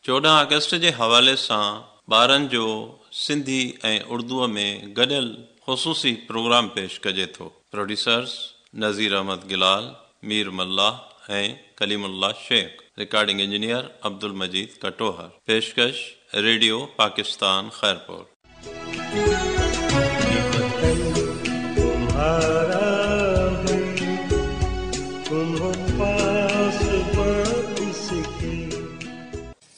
14 अगस्त जे हवाले सां ॿारनि जो सिंधी ऐं उर्दूअ में गॾियल ख़ुसूसी प्रोग्राम पेश कजे थो। प्रोड्यूसर्स नज़ीर अहमद गिलाल, मीर मल्लाह ऐं कलीमुल्लाह शेख। रिकॉर्डिंग इंजीनियर अब्दुल मजीद कटोहर। पेशकश रेडियो पाकिस्तान खैरपुर।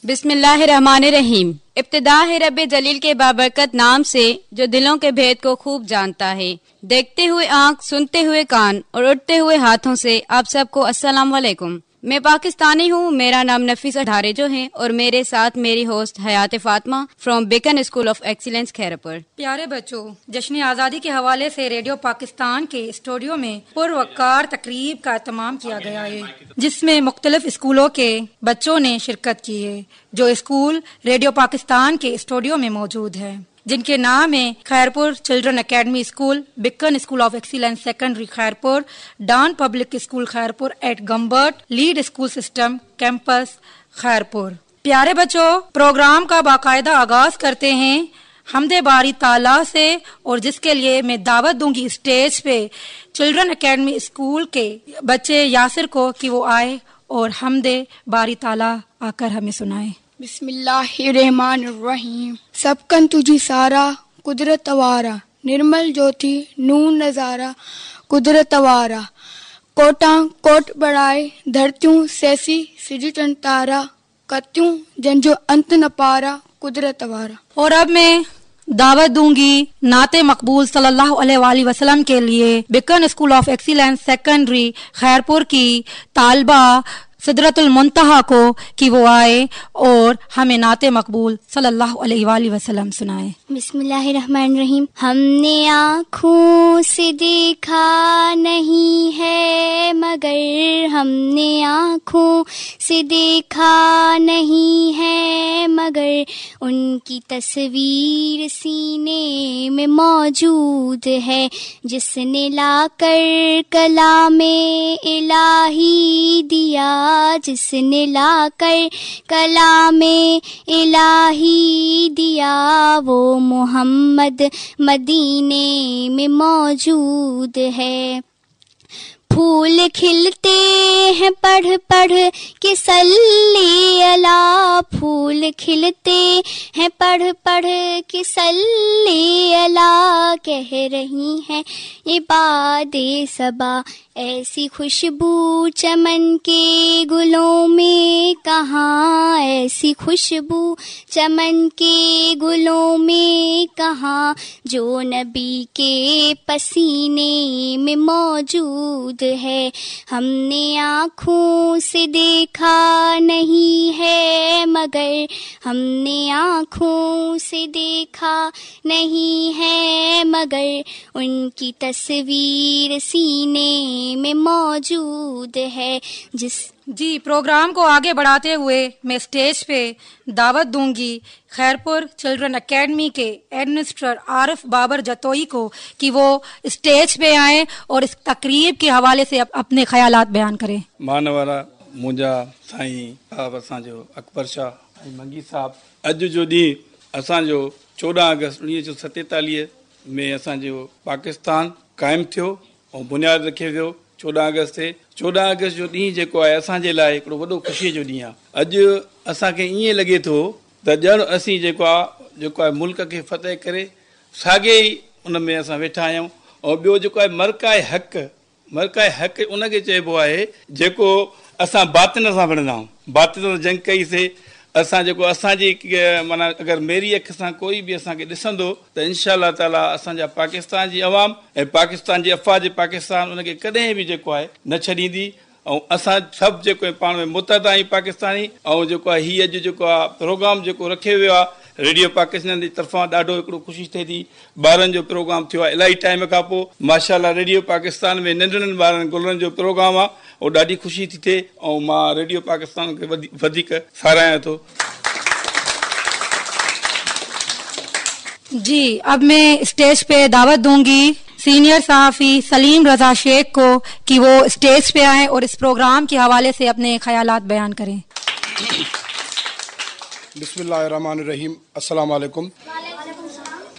बिस्मिल्लाहिर्रहमानिर्रहीम। इब्तिदा है रब्बे जलील के बाबरकत नाम से जो दिलों के भेद को खूब जानता है। देखते हुए आँख, सुनते हुए कान और उड़ते हुए हाथों से आप सबको अस्सलाम वालेकुम। मैं पाकिस्तानी हूँ, मेरा नाम नफीसा ढारेजो है और मेरे साथ मेरी host Hayat Fatima from Beacon school of excellence Khairpur. प्यारे बच्चों, जश्न आज़ादी के हवाले से रेडियो पाकिस्तान के स्टूडियो में पुरवकार तकरीब का एहतमाम किया गया है, जिसमें मुख्तलिफ स्कूलों के बच्चों ने शिरकत की है, जो स्कूल रेडियो पाकिस्तान के स्टूडियो में मौजूद है, जिनके नाम है Khairpur children academy school, beacon school of excellence secondary Khairpur, Dawn public school Khairpur at Gambat, lead school system campus Khairpur. प्यारे बच्चों, प्रोग्राम का बाकायदा आगाज करते हैं हमदे बारी ताला से, और जिसके लिए मैं दावत दूंगी स्टेज पे चिल्ड्रन एकेडमी स्कूल के बच्चे यासिर को कि वो आए और हमदे बारी ताला आकर हमें सुनाए। बिस्मिल्लाहिर्रहमानिर्रहीम। सबकन तुझी सारा कुदरत वारा, निर्मल ज्योति नून नजारा कुदरत वारा, कोटा कोट बढ़ाए धरतियों सैसी सिजटन तारा, कत्यूं जंजो अंत न पारा कुदरत वारा। और अब मैं दावत दूंगी नाते मकबूल सल्लल्लाहु अलैहि वसल्लम के लिए beacon school of excellence secondary Khairpur की तालबा सिदरतुल मुंतहा को कि वो आए और हमें नाते मकबूल सल्लल्लाहु अलैहि वसल्लम सुनाए। बिस्मिल्लाहिर्रहमानिर्रहीम। हमने आँखों से देखा नहीं है मगर, हमने आँखों से देखा नहीं है मगर, उनकी तस्वीर सीने में मौजूद है, जिसने लाकर कलामे इलाही दिया, जिसने लाकर कलामे इलाही दिया, वो मोहम्मद मदीने में मौजूद है। फूल खिलते हैं पढ़ पढ़ के सल्ली अला, फूल खिलते हैं पढ़ पढ़ के सल्ली अला, कह रही हैं इबादे सबा, ऐसी खुशबू चमन के गुलों में कहाँ, ऐसी खुशबू चमन के गुलों में कहाँ, जो नबी के पसीने में मौजूद है। हमने आँखों से देखा नहीं है मगर, हमने आँखों से देखा नहीं है मगर, उनकी तस्वीर सीने में मौजूद है। जी, प्रोग्राम को आगे बढ़ाते हुए मैं स्टेज पे दावत दूंगी खैरपुर चिल्ड्रन एकेडमी के एडमिनिस्ट्रेटर आरिफ बाबर जतोई को कि वो स्टेज पे आए और इस तकरीब के हवाले से अपने ख्यालात बयान करें। मानवारा मुंहिंजा साईं साहब असांजो अकबर शाह ऐं मंगी साहब, अॼु जो ॾींहुं असांजो 14 अगस्त 1947 में असांजो पाकिस्तान क़ाइमु थियो ऐं बुनियादु रखियो वियो। 14 अगस्त ते 14 अगस्त जो ॾींहुं जेको आहे असांजे लाइ हिकिड़ो वॾो ख़ुशीअ जो ॾींहुं आहे। अॼु असांखे ईअं लॻे थो त ॼण असीं जेको आहे मुल्क खे फतेह करे साॻे ई उन में असां वेठा आहियूं। ऐं ॿियो जेको आहे मरकाए हक़ उनखे चइबो आहे जेको असां बातिन सां विढ़ंदा आहियूं, बातिन सां जंग कईसीं। असां जेको असांजी माना अगरि मेरी अखि सां कोई बि असांखे ॾिसंदो त इंशा अल्लाह ताला असांजा पाकिस्तान जी अवाम ऐं पाकिस्तान जी अफ़वाज पाकिस्तान उनखे कॾहिं बि जेको आहे न छॾींदी। ऐं असां सभु जेको पाण में मुतहद आहियूं पाकिस्तानी। ऐं जेको आहे हीअ अॼु जेको आहे प्रोग्राम जेको रखियो वियो आहे रेडियो पाकिस्तान जी तरफ़ां ॾाढो हिकिड़ो ख़ुशी थिए थी। ॿारनि जो प्रोग्राम थियो आहे इलाही टाइम खां पोइ, माशाअल्लाह रेडियो पाकिस्तान में नंढड़नि ॿारनि गुलनि जो प्रोग्राम आहे, उहो ॾाढी ख़ुशी थी थिए। ऐं मां रेडियो पाकिस्तान खे वधीक साराहियां थो। जी, अब मैं स्टेज पे दावत दूंगी सीनियर सहाफ़ी सलीम रजा शेख को कि वो स्टेज पे आए और इस प्रोग्राम के हवाले से अपने ख्यालात बयान करें। बिस्मिल्लाहिर्रहमानिर्रहीम। अस्सलाम वालेकुम।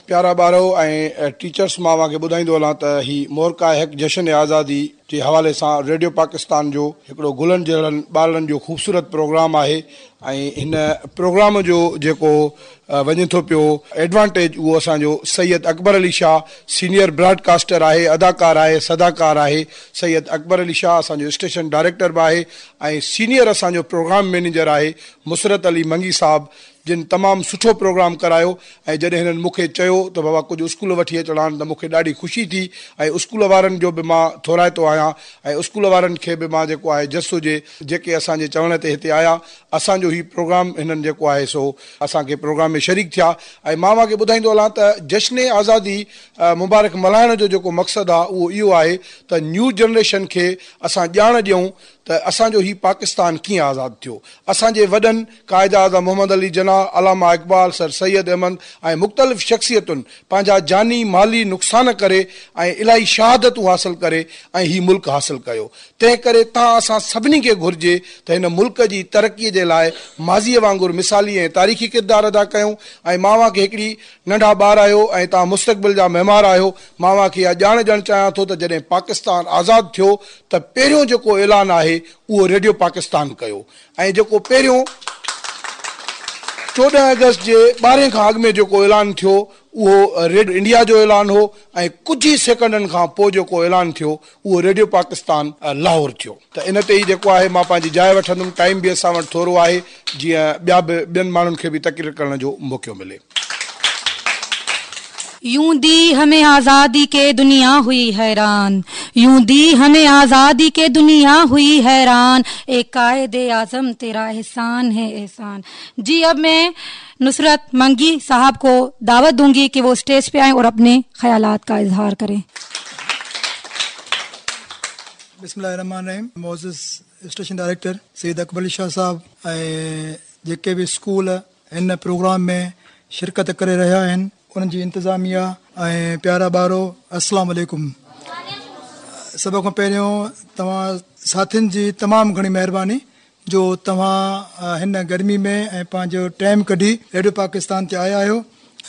प्यारा ॿारो ऐं टीचर्स, मां तव्हांखे ॿुधाईंदो हलां त ही मोरका हिक जश्न आज़ादी जे हवाले सां रेडियो पाकिस्तान जो हिकिड़ो गुलनि जहिड़नि ॿारनि जो ख़ूबसूरत प्रोग्राम आहे। ऐं हिन प्रोग्राम जो जेको वञे थो पियो एडवांटेज, उहो असांजो सैयद अकबर अली शाह सीनियर ब्रॉडकास्टर आहे, अदाकार आहे, सदाकार आहे। सैयद अकबर अली शाह असांजो स्टेशन डायरेक्टर बि आहे ऐं सीनियर असांजो प्रोग्राम मैनेजर आहे मुसरत अली मंगी साहब, जिन तमामु सुठो प्रोग्राम करायो। ऐं जॾहिं हिननि मूंखे चयो त बाबा कुझु स्कूल वठी अचणा आहिनि, त मूंखे ॾाढी ख़ुशी थी। ऐं स्कूल वारनि जो बि मां थोराइतो आहियां ऐं स्कूल वारनि खे बि मां जेको आहे जस हुजे, जेके असांजे चवण ते हिते आया। असांजो ही प्रोग्राम हिननि जेको आहे सो असांखे प्रोग्राम में शरीक थिया। ऐं मां तव्हांखे ॿुधाईंदो हलां त जश्न आज़ादी मुबारक मल्हाइण जो जेको मक़सदु आहे उहो इहो आहे त न्यू जनरेशन खे असां ॼाण ॾियूं त असांजो ही पाकिस्तान कीअं आज़ादु थियो। असांजे वॾनि क़ाइद आज़म मोहम्मद अली जना, अलामा इक़बाल, सर सैयद अहमद ऐं मुख़्तलिफ़ शख़्सियतुनि पंहिंजा जानी माली नुक़सान करे ऐं इलाही शहादतूं हासिल करे ऐं ही मुल्क हासिल कयो। तंहिं करे तव्हां असां सभिनी खे घुरिजे त हिन मुल्क जी तरक़ीअ जे लाइ माज़ीअ वांगुरु मिसाली ऐं तारीख़ी किरदारु अदा कयूं। ऐं मां तव्हांखे हिकिड़ी नंढा ॿार आहियो ऐं तव्हां मुस्तक़बिल जा महिमान आहियो, मां तव्हांखे इहा ॼाण ॾियणु चाहियां थो त जॾहिं पाकिस्तान आज़ादु थियो त पहिरियों जेको ऐलान आहे उहो रेडियो पाकिस्तान कयो। ऐं जेको पहिरियों 14 अगस्त जे 12 खां अॻु में जेको ऐलान थियो उहो रेडियो इंडिया जो ऐलान हो। ऐं कुझु ई सेकंडनि खां पोइ जेको ऐलान थियो उहो रेडियो पाकिस्तान लाहौर थियो। त इन ते ई जेको आहे मां पंहिंजी जाइ वठंदुमि। टाइम बि असां वटि थोरो आहे, जीअं ॿिया बि ॿियनि माण्हुनि खे बि तक़रीर करण जो मौक़ो मिले। यूं दी हमें आज़ादी के दुनिया हुई हैरान, यूं दी हमें आज़ादी के दुनिया हुई हैरान, एक कायदे आज़म तेरा एहसान है एहसान। जी, अब मैं नुसरत मंगी साहब को दावत दूंगी कि वो स्टेज पे आएं और अपने ख्यालात का इजहार करें। बिस्मिल्लाहिर्रहमानिर्रहीम। मोज़िज़ स्टेशन डायरेक्टर सैयद अकबर अली शाह साहब ऐं जेके बि स्कूल हिन प्रोग्राम में शिरकत करे रहिया आहिनि, उन्हनि जी इंतिज़ामिया ऐं प्यारा ॿारो, अस्सलाम वालेकुम। सभ खां पहिरियों तव्हां साथियुनि जी तमामु घणी महिरबानी जो तव्हां हिन गर्मी में ऐं पंहिंजो टाइम कढी रेडियो पाकिस्तान ते आया आहियो।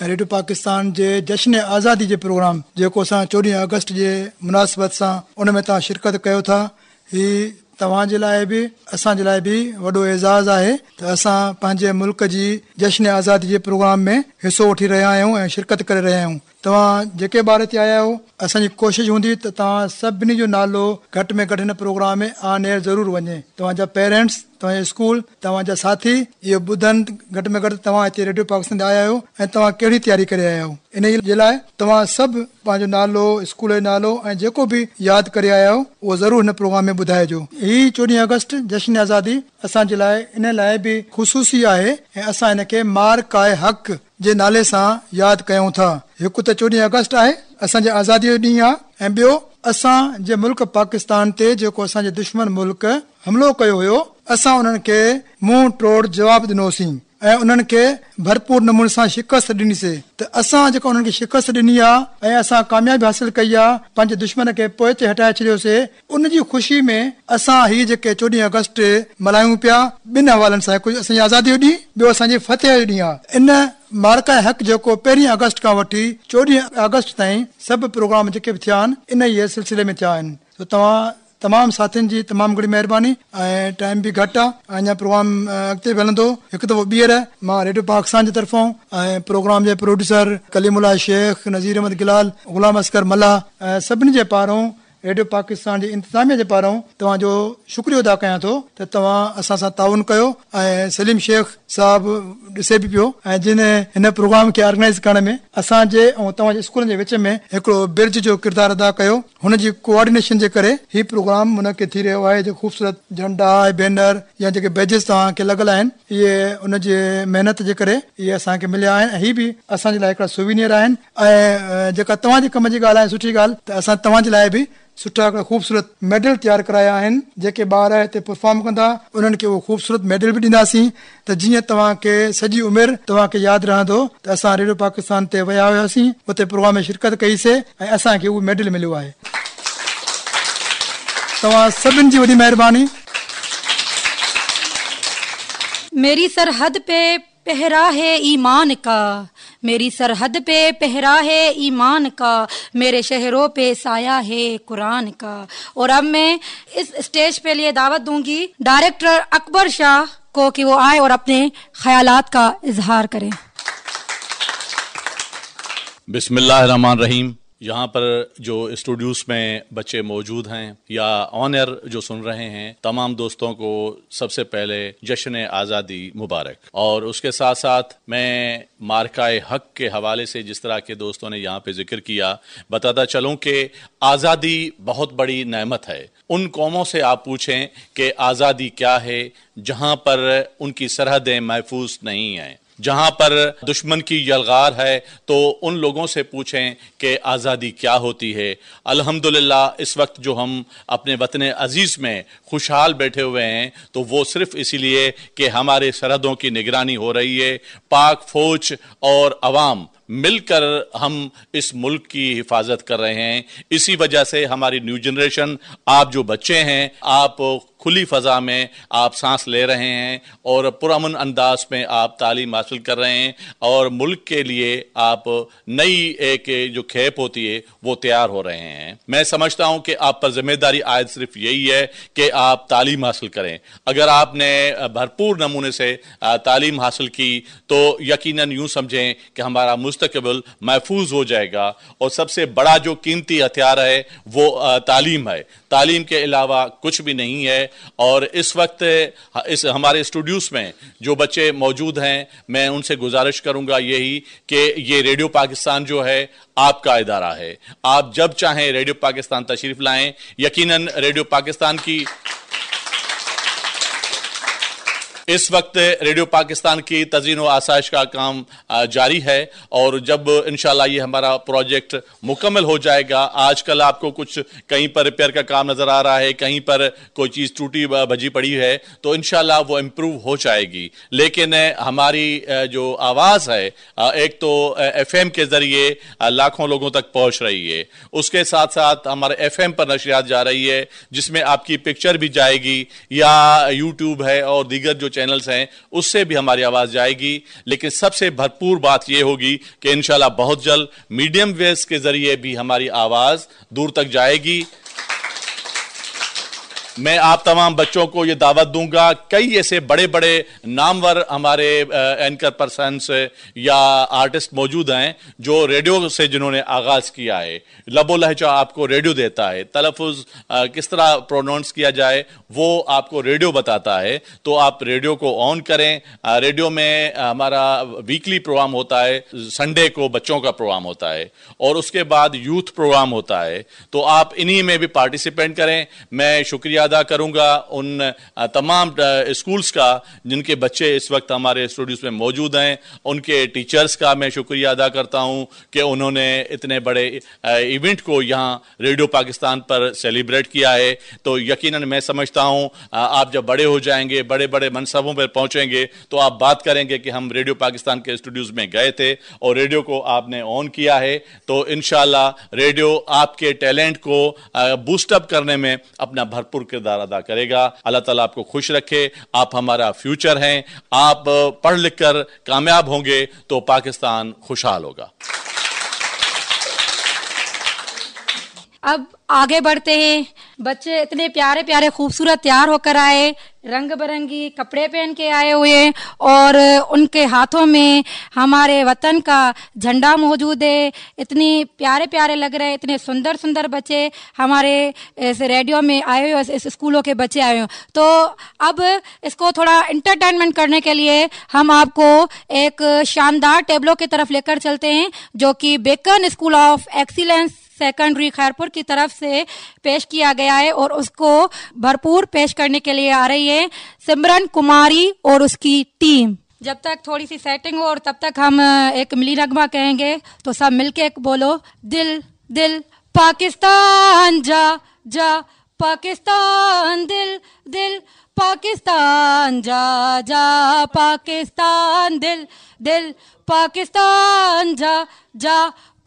ऐं रेडियो पाकिस्तान जे जश्न आज़ादी जे प्रोग्राम जेको असां 14 अगस्त जे मुनासिबत सां उन में तव्हां शिरकत कयो था, ही तव्हांजे लाइ बि असांजे लाइ बि वॾो एज़ाज़ आहे त असां पंहिंजे मुल्क जी जश्न आज़ादी जे प्रोग्राम में हिसो वठी रहिया आहियूं ऐं शिरकत करे रहिया आहियूं। तव्हां जेके ॿार हिते आया आहियो, असांजी कोशिशि हूंदी त तव्हां सभिनी जो नालो घटि में घटि हिन प्रोग्राम में ऑन एयर ज़रूरु वञे। तव्हांजा पेरेंट्स, तव्हांजे स्कूल, तव्हांजा साथी इहो ॿुधनि घटि में घटि तव्हां हिते रेडियो पाकिस्तान ते आया आहियो ऐं तव्हां कहिड़ी तयारी करे आया आहियो। इन जे लाइ तव्हां सभु पंहिंजो नालो, स्कूल जो नालो ऐं जेको बि यादि करे आया आहियो उहो ज़रूरु हिन प्रोग्राम में ॿुधाइजो। ही 14 अगस्त जश्न आज़ादी असांजे लाइ इन लाइ बि ख़ुशूसी आहे ऐं असां हिनखे मारकाए हक़ जे नाले सां यादि कयूं था। हिकु त 14 अगस्त आहे, असांजे आज़ादी जो ॾींहुं आहे, ऐं ॿियो असांजे मुल्क पाकिस्तान ते जेको असांजे दुश्मन मुल्क हमलो कयो हुयो, असां उन्हनि खे मुंहुं तोड़ जवाबु ॾिनोसीं ऐं उन्हनि खे भरपूर नमूने सां शिकस्त ॾिनीसीं। त असां जेका उन्हनि खे शिकस्त ॾिनी आहे ऐं असां कामयाबी हासिल कई आहे, पंहिंजे दुश्मन खे पोइ ते हटाए छॾियोसीं, उन जी ख़ुशी में असां हीअ जेके 14 अगस्त मल्हायूं पिया ॿिनि हवालनि सां। हिकु असांजी आज़ादी जो ॾींहुं, ॿियो असांजी फतेह जो ॾींहुं आहे। इन मारका हक़ जेको 1 अगस्त खां वठी 14 अगस्त ताईं सभु प्रोग्राम जेके बि थिया आहिनि इन ई सिलसिले में थिया आहिनि। त तव्हां तमामु साथियुनि जी तमामु घणी महिरबानी। ऐं टाइम बि घटि आहे, अञा प्रोग्राम अॻिते बि हलंदो। हिकु दफ़ो ॿीहर मां रेडियो पाकिस्तान जे तरफ़ां ऐं प्रोग्राम जे प्रोड्यूसर कलीमुल्लाह शेख, नज़ीर अहमद गिलाल, ग़ुलाम असकर मल्ला, सभिनी जे पारों रेडियो पाकिस्तान जे इंतिज़ामिया जे पारों तव्हांजो शुक्रियो अदा कयां थो त तव्हां असां सां ताउन कयो। ऐं सलीम शेख साहब ॾिसे बि पियो ऐं जिन हिन प्रोग्राम खे ऑर्गेनाइज़ करण में असांजे ऐं तव्हांजे स्कूलनि जे विच में हिकिड़ो ब्रिज जो किरदारु अदा कयो। हुनजी कोऑर्डिनेशन जे करे हीउ प्रोग्राम मुनक़िद थी रहियो आहे। जो ख़ूबसूरत झंडा, बैनर या जेके बैजिस तव्हांखे लॻल आहिनि, इहे उनजे महिनत जे करे इहे असांखे मिलिया आहिनि ऐं हीअ बि असांजे लाइ हिकिड़ा सुविनियर आहिनि। ऐं जेका तव्हांजे कम जी ॻाल्हि आहे, सुठी ॻाल्हि, त असां तव्हांजे लाइ बि सुठा हिकिड़ा ख़ूबसूरत मेडल तयारु कराया आहिनि। जेके ॿार हिते परफॉर्म कंदा उन्हनि खे उहो ख़ूबसूरत मेडल बि ॾींदासीं त जीअं तव्हांखे सॼी उमिरि तव्हांखे यादि रहंदो त असां रेडियो पाकिस्तान ते विया हुआसीं, उते प्रोग्राम में शिरकत कईसीं ऐं असांखे उहो मेडल मिलियो आहे। तव्हां सभिनि जी वॾी महिरबानी। मेरी सरहद पे पहरा है ईमान का, मेरी सरहद पे पहरा है ईमान का, मेरे शहरों पे साया है कुरान का। और अब मैं इस स्टेज पे लिए दावत दूंगी डायरेक्टर अकबर शाह को कि वो आए और अपने ख्यालात का इजहार करें। बिस्मिल्लाहिर्रहमानिर्रहीम। यहाँ पर जो स्टूडियोस में बच्चे मौजूद हैं या ऑन एयर जो सुन रहे हैं, तमाम दोस्तों को सबसे पहले जश्न आज़ादी मुबारक। और उसके साथ साथ मैं मार्काए हक के हवाले से जिस तरह के दोस्तों ने यहाँ पे जिक्र किया, बताता चलूँ कि आज़ादी बहुत बड़ी नेमत है। उन कौमों से आप पूछें कि आज़ादी क्या है जहाँ पर उनकी सरहदें महफूज नहीं हैं, जहां पर दुश्मन की यलगार है, तो उन लोगों से पूछें कि आज़ादी क्या होती है। अल्हम्दुलिल्लाह इस वक्त जो हम अपने वतन अजीज़ में खुशहाल बैठे हुए हैं, तो वो सिर्फ इसीलिए कि हमारे सरहदों की निगरानी हो रही है। पाक फौज और अवाम मिलकर हम इस मुल्क की हिफाजत कर रहे हैं। इसी वजह से हमारी न्यू जनरेशन, आप जो बच्चे हैं, आप खुली फजा में आप सांस ले रहे हैं और पुरअमन अंदाज में आप तालीम हासिल कर रहे हैं और मुल्क के लिए आप नई एक जो खेप होती है वो तैयार हो रहे हैं। मैं समझता हूं कि आप पर जिम्मेदारी आयद सिर्फ यही है कि आप तालीम हासिल करें। अगर आपने भरपूर नमूने से तालीम हासिल की तो यकीनन यूं समझें कि हमारा मुस्तकबिल महफूज हो जाएगा। और सबसे बड़ा जो कीमती हथियार है वो तालीम है। तालीम के अलावा कुछ भी नहीं है। और इस वक्त इस हमारे स्टूडियोस में जो बच्चे मौजूद हैं, मैं उनसे गुजारिश करूंगा यही कि ये रेडियो पाकिस्तान जो है आपका इदारा है। आप जब चाहें रेडियो पाकिस्तान तशरीफ लाएं। यकीनन रेडियो पाकिस्तान की इस वक्त रेडियो पाकिस्तान की तज़ीन व आसाइश का काम जारी है और जब इंशाल्लाह ये हमारा प्रोजेक्ट मुकम्मल हो जाएगा, आजकल आपको कुछ कहीं पर रिपेयर का काम नज़र आ रहा है, कहीं पर कोई चीज़ टूटी भजी पड़ी है, तो इंशाल्लाह वो इम्प्रूव हो जाएगी। लेकिन हमारी जो आवाज़ है एक तो FM के ज़रिए लाखों लोगों तक पहुँच रही है, उसके साथ साथ हमारे FM पर नशरियात जा रही है जिसमें आपकी पिक्चर भी जाएगी, या यूट्यूब है और दीगर जो चैनल्स हैं उससे भी हमारी आवाज जाएगी। लेकिन सबसे भरपूर बात यह होगी कि इंशाल्लाह बहुत जल्द मीडियम वेव्स के जरिए भी हमारी आवाज दूर तक जाएगी। मैं आप तमाम बच्चों को ये दावत दूंगा, कई ऐसे बड़े बड़े नामवर हमारे एंकर पर्सन्स या आर्टिस्ट मौजूद हैं जो रेडियो से जिन्होंने आगाज किया है। लबो लहजा आपको रेडियो देता है, तलफ़ुज़ किस तरह प्रोनाउंस किया जाए वो आपको रेडियो बताता है। तो आप रेडियो को ऑन करें। रेडियो में हमारा वीकली प्रोग्राम होता है, संडे को बच्चों का प्रोग्राम होता है और उसके बाद यूथ प्रोग्राम होता है। तो आप इन्हीं में भी पार्टिसिपेट करें। मैं शुक्रिया अदा करूंगा उन तमाम स्कूल्स का जिनके बच्चे इस वक्त हमारे स्टूडियोज में मौजूद हैं। उनके टीचर्स का मैं शुक्रिया अदा करता हूं कि उन्होंने इतने बड़े इवेंट को यहाँ रेडियो पाकिस्तान पर सेलिब्रेट किया है। तो यकीनन मैं समझता हूं आप जब बड़े हो जाएंगे, बड़े बड़े मनसबों पर पहुंचेंगे, तो आप बात करेंगे कि हम रेडियो पाकिस्तान के स्टूडियोज में गए थे और रेडियो को आपने ऑन किया है। तो इंशाल्लाह रेडियो आपके टैलेंट को बूस्टअप करने में अपना भरपूर किरदार अदा करेगा। अल्लाह ताला आपको खुश रखे। आप हमारा फ्यूचर हैं। आप पढ़ लिख कर कामयाब होंगे तो पाकिस्तान खुशहाल होगा। अब आगे बढ़ते हैं। बच्चे इतने प्यारे प्यारे खूबसूरत तैयार होकर आए, रंग बिरंगी कपड़े पहन के आए हुए और उनके हाथों में हमारे वतन का झंडा मौजूद है। इतनी प्यारे प्यारे लग रहे हैं, इतने सुंदर सुंदर बच्चे हमारे इस रेडियो में आए हुए, इस स्कूलों के बच्चे आए हुए। तो अब इसको थोड़ा एंटरटेनमेंट करने के लिए हम आपको एक शानदार टेबलो की तरफ लेकर चलते हैं जो कि Beacon school of excellence secondary Khairpur की तरफ से पेश किया गया है और उसको भरपूर पेश करने के लिए आ रही है सिमरन कुमारी और उसकी टीम। जब तक थोड़ी सी सेटिंग हो और तब तक हम एक मिली नगमा कहेंगे, तो सब मिलके बोलो, दिल दिल पाकिस्तान जा जा पाकिस्तान, दिल दिल पाकिस्तान जा जा पाकिस्तान, दिल दिल पाकिस्तान जा जा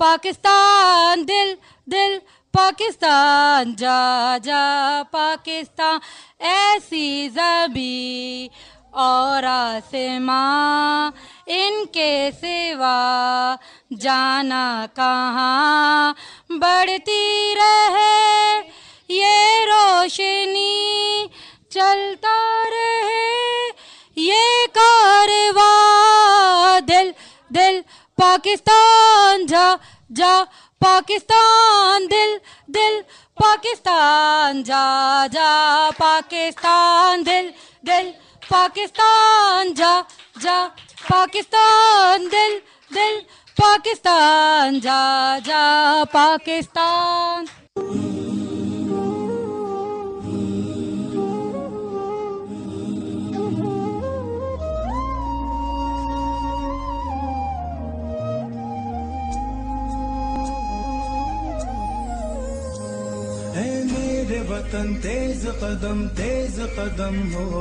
पाकिस्तान, दिल दिल पाकिस्तान जा जा पाकिस्तान। ऐसी ज़मीं اور آسماں ان کے سوا جانا کہاں بڑھتی رہے یہ روشنی چلتا رہے یہ کارواں دل دل پاکستان جا جا پاکستان دل دل پاکستان جا جا پاکستان دل دل پاکستان جا جا پاکستان دل دل پاکستان جا جا پاکستان. میرے وطن تیز قدم ہو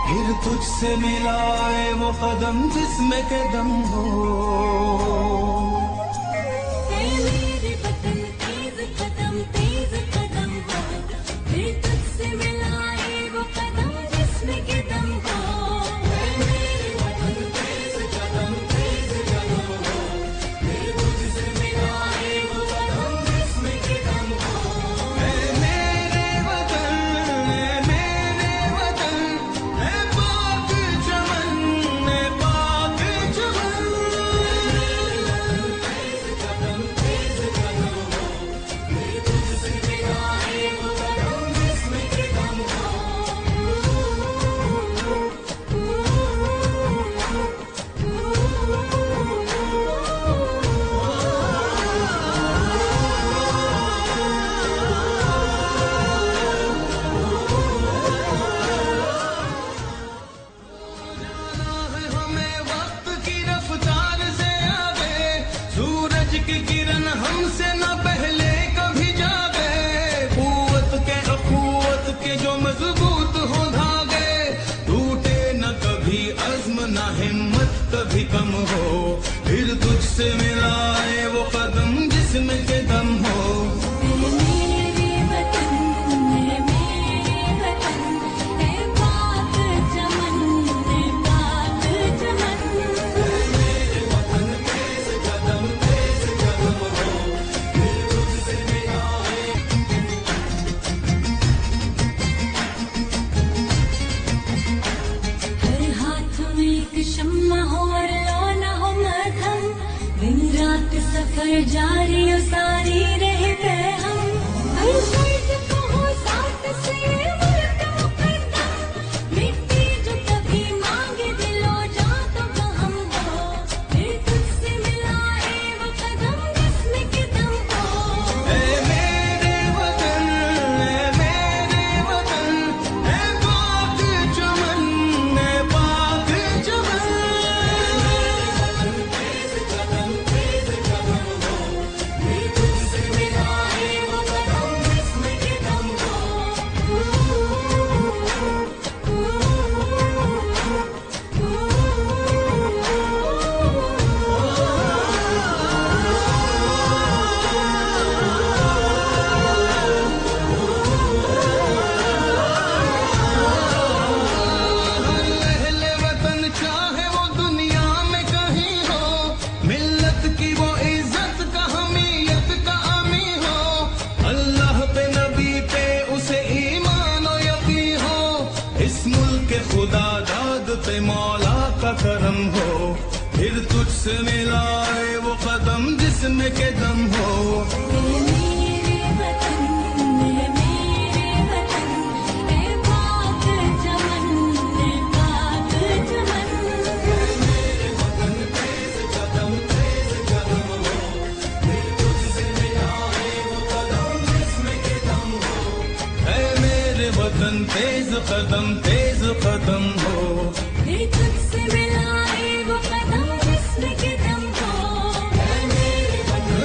پھر تجھ سے ملائے وہ قدم جس میں کہ دم ہو. میرے وطن تیز قدم ہو پھر تجھ سے ملائے وہ قدم جس میں کہ دم ہو. میرے وطن تیز قدم ہو پھر تجھ سے ملائے وہ قدم جس میں کہ دم ہو. میرے وطن ہے پاک چمن ہے پاک چمن. تیز قدم ہو پھر تجھ سے ملائے وہ قدم جس میں کہ دم ہو. ہمیں وقت کی رفتار سے آگے سورج کی کرن ہم سے نہ پہلے کبھی جاگے. قوت کے اخوت کے جو مضبوط ہو دھاگے ٹوٹے نہ کبھی عزم نہ ہمت کبھی کم ہو. پھر تجھ سے ملائے وہ قدم جس میں کہ دم ہو. میرے وطن ہے پاک چمن ہے پاک چمن. ہر ہاتھ میں ایک شمع ہو اور لونا ہو مدھم دن رات سفر جاری و ساری رہے ہم. ہر شرط کو ہو ساتھ سے ملک مقدم مٹی جو کبھی مانگے دل و جاں تو ہم ہو. پھر تجھ سے ملائے وہ قدم جس میں کہ دم ہو. میرے وطن ہے پاک چمن ہے پاک چمن. پھر تجھ سے ملائے وہ قدم جس میں کہ دم ہو. اہل وطن چاہے وہ دنیا میں کہیں ہو ملت کی وہ عزت کا حمیت کا امی ہو. اللہ پہ نبی پہ اسے ایمان و یقین ہو. اس ملک کے خدا داد پہ مولا کا کرم ہو. پھر تجھ سے ملائے وہ قدم جس میں کہ دم ہو. میرے وطن ہے پاک چمن ہے پاک چمن. اے میرے وطن تیز قدم ہو پھر تجھ سے ملائے وہ قدم جس میں کہ دم ہو. میرے وطن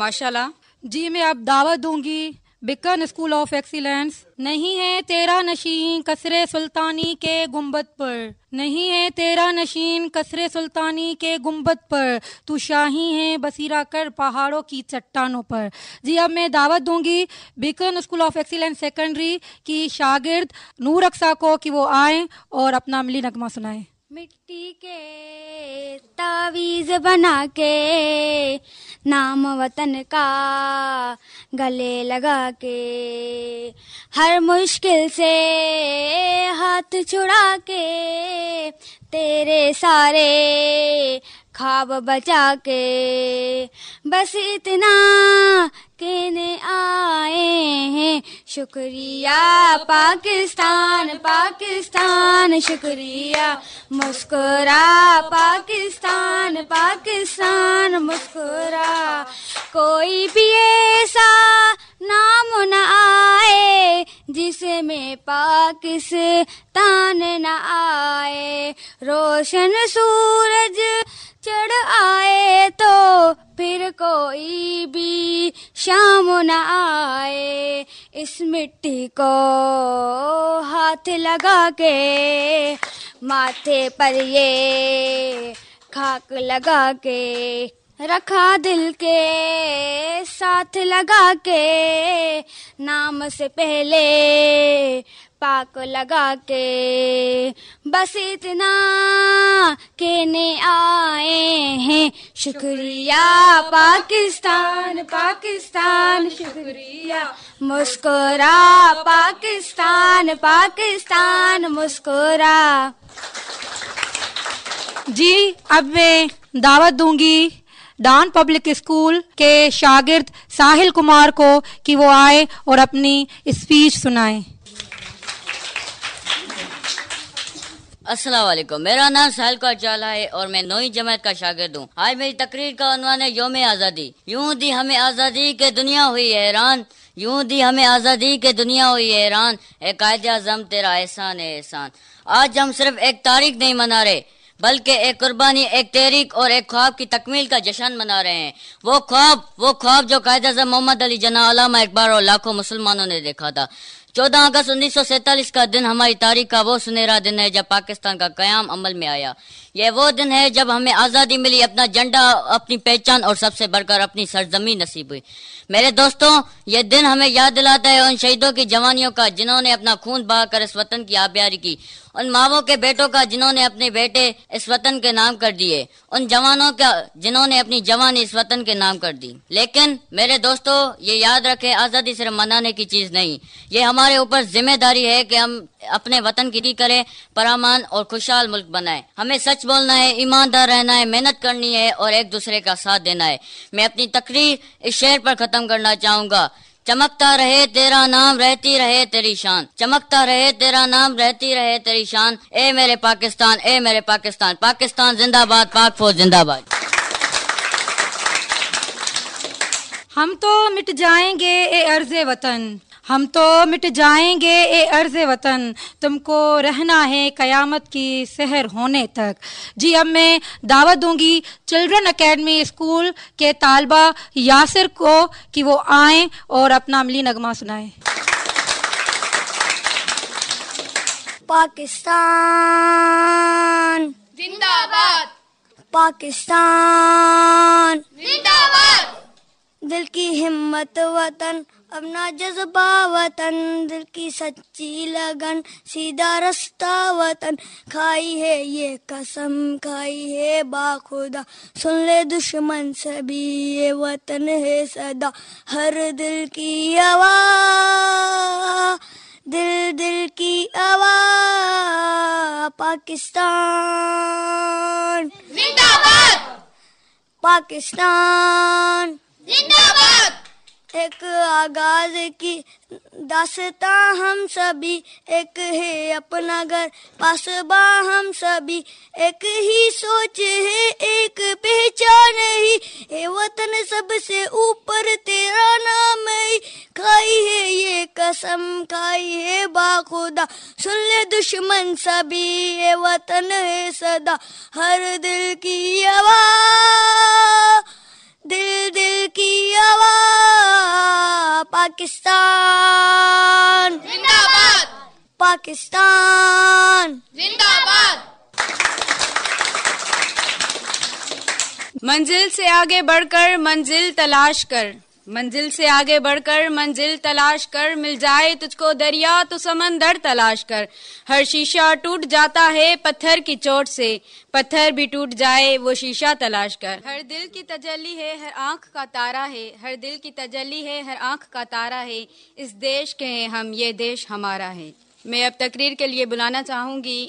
माशाल्लाह। जी मैं अब दावत दूंगी बिकन स्कूल ऑफ एक्सीलेंस। नहीं है तेरा नशीन कसरे सुल्तानी के गुंबद पर, नहीं है तेरा नशीन कसरे सुल्तानी के गुंबद पर, तू शाही है बसीरा कर पहाड़ों की चट्टानों पर। जी अब मैं दावत दूंगी बिकन स्कूल ऑफ एक्सीलेंस सेकेंडरी की शागिर्द नूर अक्सा को कि वो आए और अपना अमली नगमा सुनाए। मिट्टी के तावीज बना के नाम वतन का गले लगा के, हर मुश्किल से हाथ छुड़ा के, तेरे सारे ख्वाब बचा के, बस इतना कहने आए हैं शुक्रिया पाकिस्तान पाकिस्तान शुक्रिया, मुस्कुरा पाकिस्तान पाकिस्तान मुस्कुरा, कोई भी ऐसा नाम न आए जिसमें पाकिस्तान न आए, रोशन सूरज चढ़ आए तो फिर कोई भी शाम न आए, इस मिट्टी को हाथ लगा के, माथे पर ये खाक लगा के, रखा दिल के साथ लगा के, नाम से पहले पाक लगा के, बस इतना कहने आए हैं शुक्रिया पाकिस्तान पाकिस्तान शुक्रिया, मुस्कुरा पाकिस्तान पाकिस्तान मुस्कुरा। जी अब मैं दावत दूंगी डान पब्लिक स्कूल के शागिर्द साहिल कुमार को कि वो आए और अपनी स्पीच सुनाएं। अस्सलाम वालेकुम, मेरा नाम साहिल कौर चाला है और मैं 9वीं जमात का शागिर्द हूँ। आज मेरी तकरीर का उन्वान है यौम आज़ादी। यूं दी हमें आज़ादी के दुनिया हुई हैरान, यूं दी हमें आज़ादी के दुनिया हुई हैरान, ए कायदे आज़म तेरा एहसान है एहसान। आज हम सिर्फ एक तारीख नहीं मना रहे बल्कि एक कुर्बानी, एक तहरीक और एक ख्वाब की तकमील का जश्न मना रहे हैं। वो ख्वाब जो कायदे आज़म मोहम्मद अली जिन्ना, अल्लामा इकबाल और लाखों मुसलमानों ने देखा था। 14 अगस्त 1947 का दिन हमारी तारीख का वो सुनहरा दिन है जब पाकिस्तान का क़याम अमल में आया। ये वो दिन है जब हमें आज़ादी मिली, अपना झंडा, अपनी पहचान और सबसे बढ़कर अपनी सरजमीन नसीब हुई। मेरे दोस्तों, ये दिन हमें याद दिलाता है उन शहीदों की जवानियों का जिन्होंने अपना खून बहाकर इस वतन की आबियारी की, उन मावों के बेटों का जिन्होंने अपने बेटे इस वतन के नाम कर दिए, उन जवानों का जिन्होंने अपनी जवानी इस वतन के नाम कर दी। लेकिन मेरे दोस्तों, ये याद रखें, आज़ादी सिर्फ मनाने की चीज़ नहीं, ये हमारे ऊपर जिम्मेदारी है कि हम अपने वतन की करें, परअमन और खुशहाल मुल्क बनाएं। हमें सच बोलना है, ईमानदार रहना है, मेहनत करनी है और एक दूसरे का साथ देना है। मैं अपनी तकरीर इस शेर पर खत्म करना चाहूंगा। चमकता रहे तेरा नाम, रहती रहे तेरी शान, चमकता रहे तेरा नाम, रहती रहे तेरी शान, ए मेरे पाकिस्तान, ए मेरे पाकिस्तान, पाकिस्तान जिंदाबाद, पाक फौज जिंदाबाद। हम तो मिट जाएंगे ए अर्ज़े वतन, हम तो मिट जाएंगे ए अर्ज़े वतन, तुमको रहना है कयामत की सहर होने तक। जी अब मैं दावत दूंगी चिल्ड्रन एकेडमी स्कूल के तालबा यासिर को कि वो आएं और अपना अमली नगमा सुनाएं। पाकिस्तान जिंदाबाद, पाकिस्तान जिंदाबाद, दिल की हिम्मत वतन, अपना जज्बा वतन, दिल की सच्ची लगन, सीधा रास्ता वतन, खाई है ये कसम, खाई है बाखुदा, सुन ले दुश्मन सभी, ये वतन है सदा, हर दिल की आवाज़, दिल दिल की आवाज़, पाकिस्तान जिंदाबाद, पाकिस्तान जिंदाबाद, एक आगाज की दास्तां हम सभी, एक है अपना घर पासबा हम सभी, एक ही सोच है एक पहचान ही, ए वतन सबसे ऊपर तेरा नाम है, खाई है ये कसम, खाई है बाखुदा, सुन ले दुश्मन सभी, ए वतन है सदा, हर दिल की आवाज़, दिल दिल की आवाज़ पाकिस्तान जिंदाबाद, पाकिस्तान जिंदाबाद। मंजिल से आगे बढ़कर मंजिल तलाश कर, मंजिल से आगे बढ़कर मंजिल तलाश कर, मिल जाए तुझको दरिया तो समंदर तलाश कर। हर शीशा टूट जाता है पत्थर की चोट से, पत्थर भी टूट जाए वो शीशा तलाश कर। हर दिल की तजल्ली है हर आंख का तारा है, हर दिल की तजल्ली है हर आंख का तारा है, इस देश के हैं हम ये देश हमारा है। मैं अब तकरीर के लिए बुलाना चाहूँगी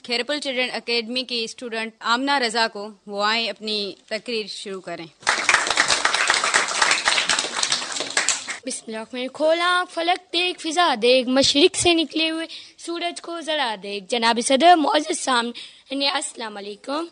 खैरपुर चिल्ड्रन एकेडमी की स्टूडेंट आमना रजा को, वो आए अपनी तकरीर शुरू करें। बिस्मिल्लाह। खोल आँख फलक देख, फिजा देख, मशरिक से निकले हुए सूरज को जरा देख। जनाब सदर मौजूद सामने, अस्सलाम वालेकुम।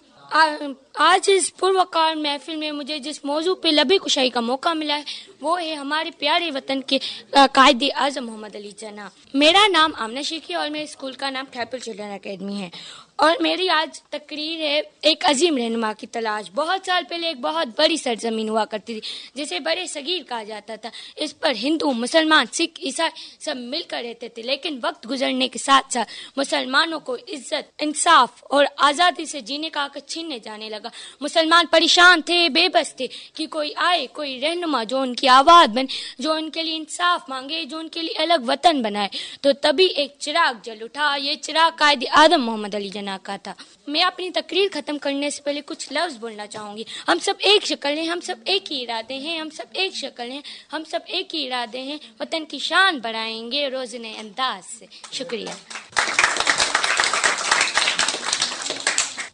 आज इस पुरवकार महफिल में मुझे जिस मौजू पे लबे कुशाई का मौका मिला है वो है हमारे प्यारे वतन के कायदे आज़म मोहम्मद अली जना। मेरा नाम आमना शेखी और मेरे स्कूल का नाम खैरपुर चिल्ड्रन एकेडमी है और मेरी आज तकरीर है एक अजीम रहनुमा की तलाश। बहुत साल पहले एक बहुत बड़ी सरजमीन हुआ करती थी जिसे बड़े सगीर कहा जाता था। इस पर हिंदू, मुसलमान, सिख, ईसाई सब मिलकर रहते थे, लेकिन वक्त गुजरने के साथ साथ मुसलमानों को इज्जत, इंसाफ और आज़ादी से जीने का हक छीनने जाने लगा। मुसलमान परेशान थे, बेबस थे कि कोई आए, कोई रहनुमा जो उनकी आवाज़ बने, जो उनके लिए इंसाफ मांगे, जो उनके लिए अलग वतन बनाए। तो तभी एक चिराग जल उठा। ये चिराग कायदे आज़म मोहम्मद अली जना का था। मैं अपनी तकरीर खत्म करने से पहले कुछ लफ्ज बोलना चाहूंगी। हम सब एक शक्ल हैं, हम सब एक ही इरादे हैं, हम सब एक शक्ल हैं, हम सब एक ही इरादे हैं। वतन की शान बढ़ाएंगे रोज नए अंदाज से। शुक्रिया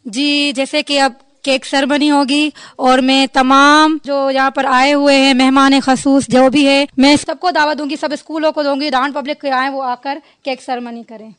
जी। जैसे कि अब केक सेरेमनी होगी और मैं तमाम जो यहाँ पर आए हुए हैं मेहमान खसूस जो भी है, मैं सबको दावत दूंगी, सब स्कूलों को दूंगी, डाउन पब्लिक के आए वो आकर केक सेरेमनी करें।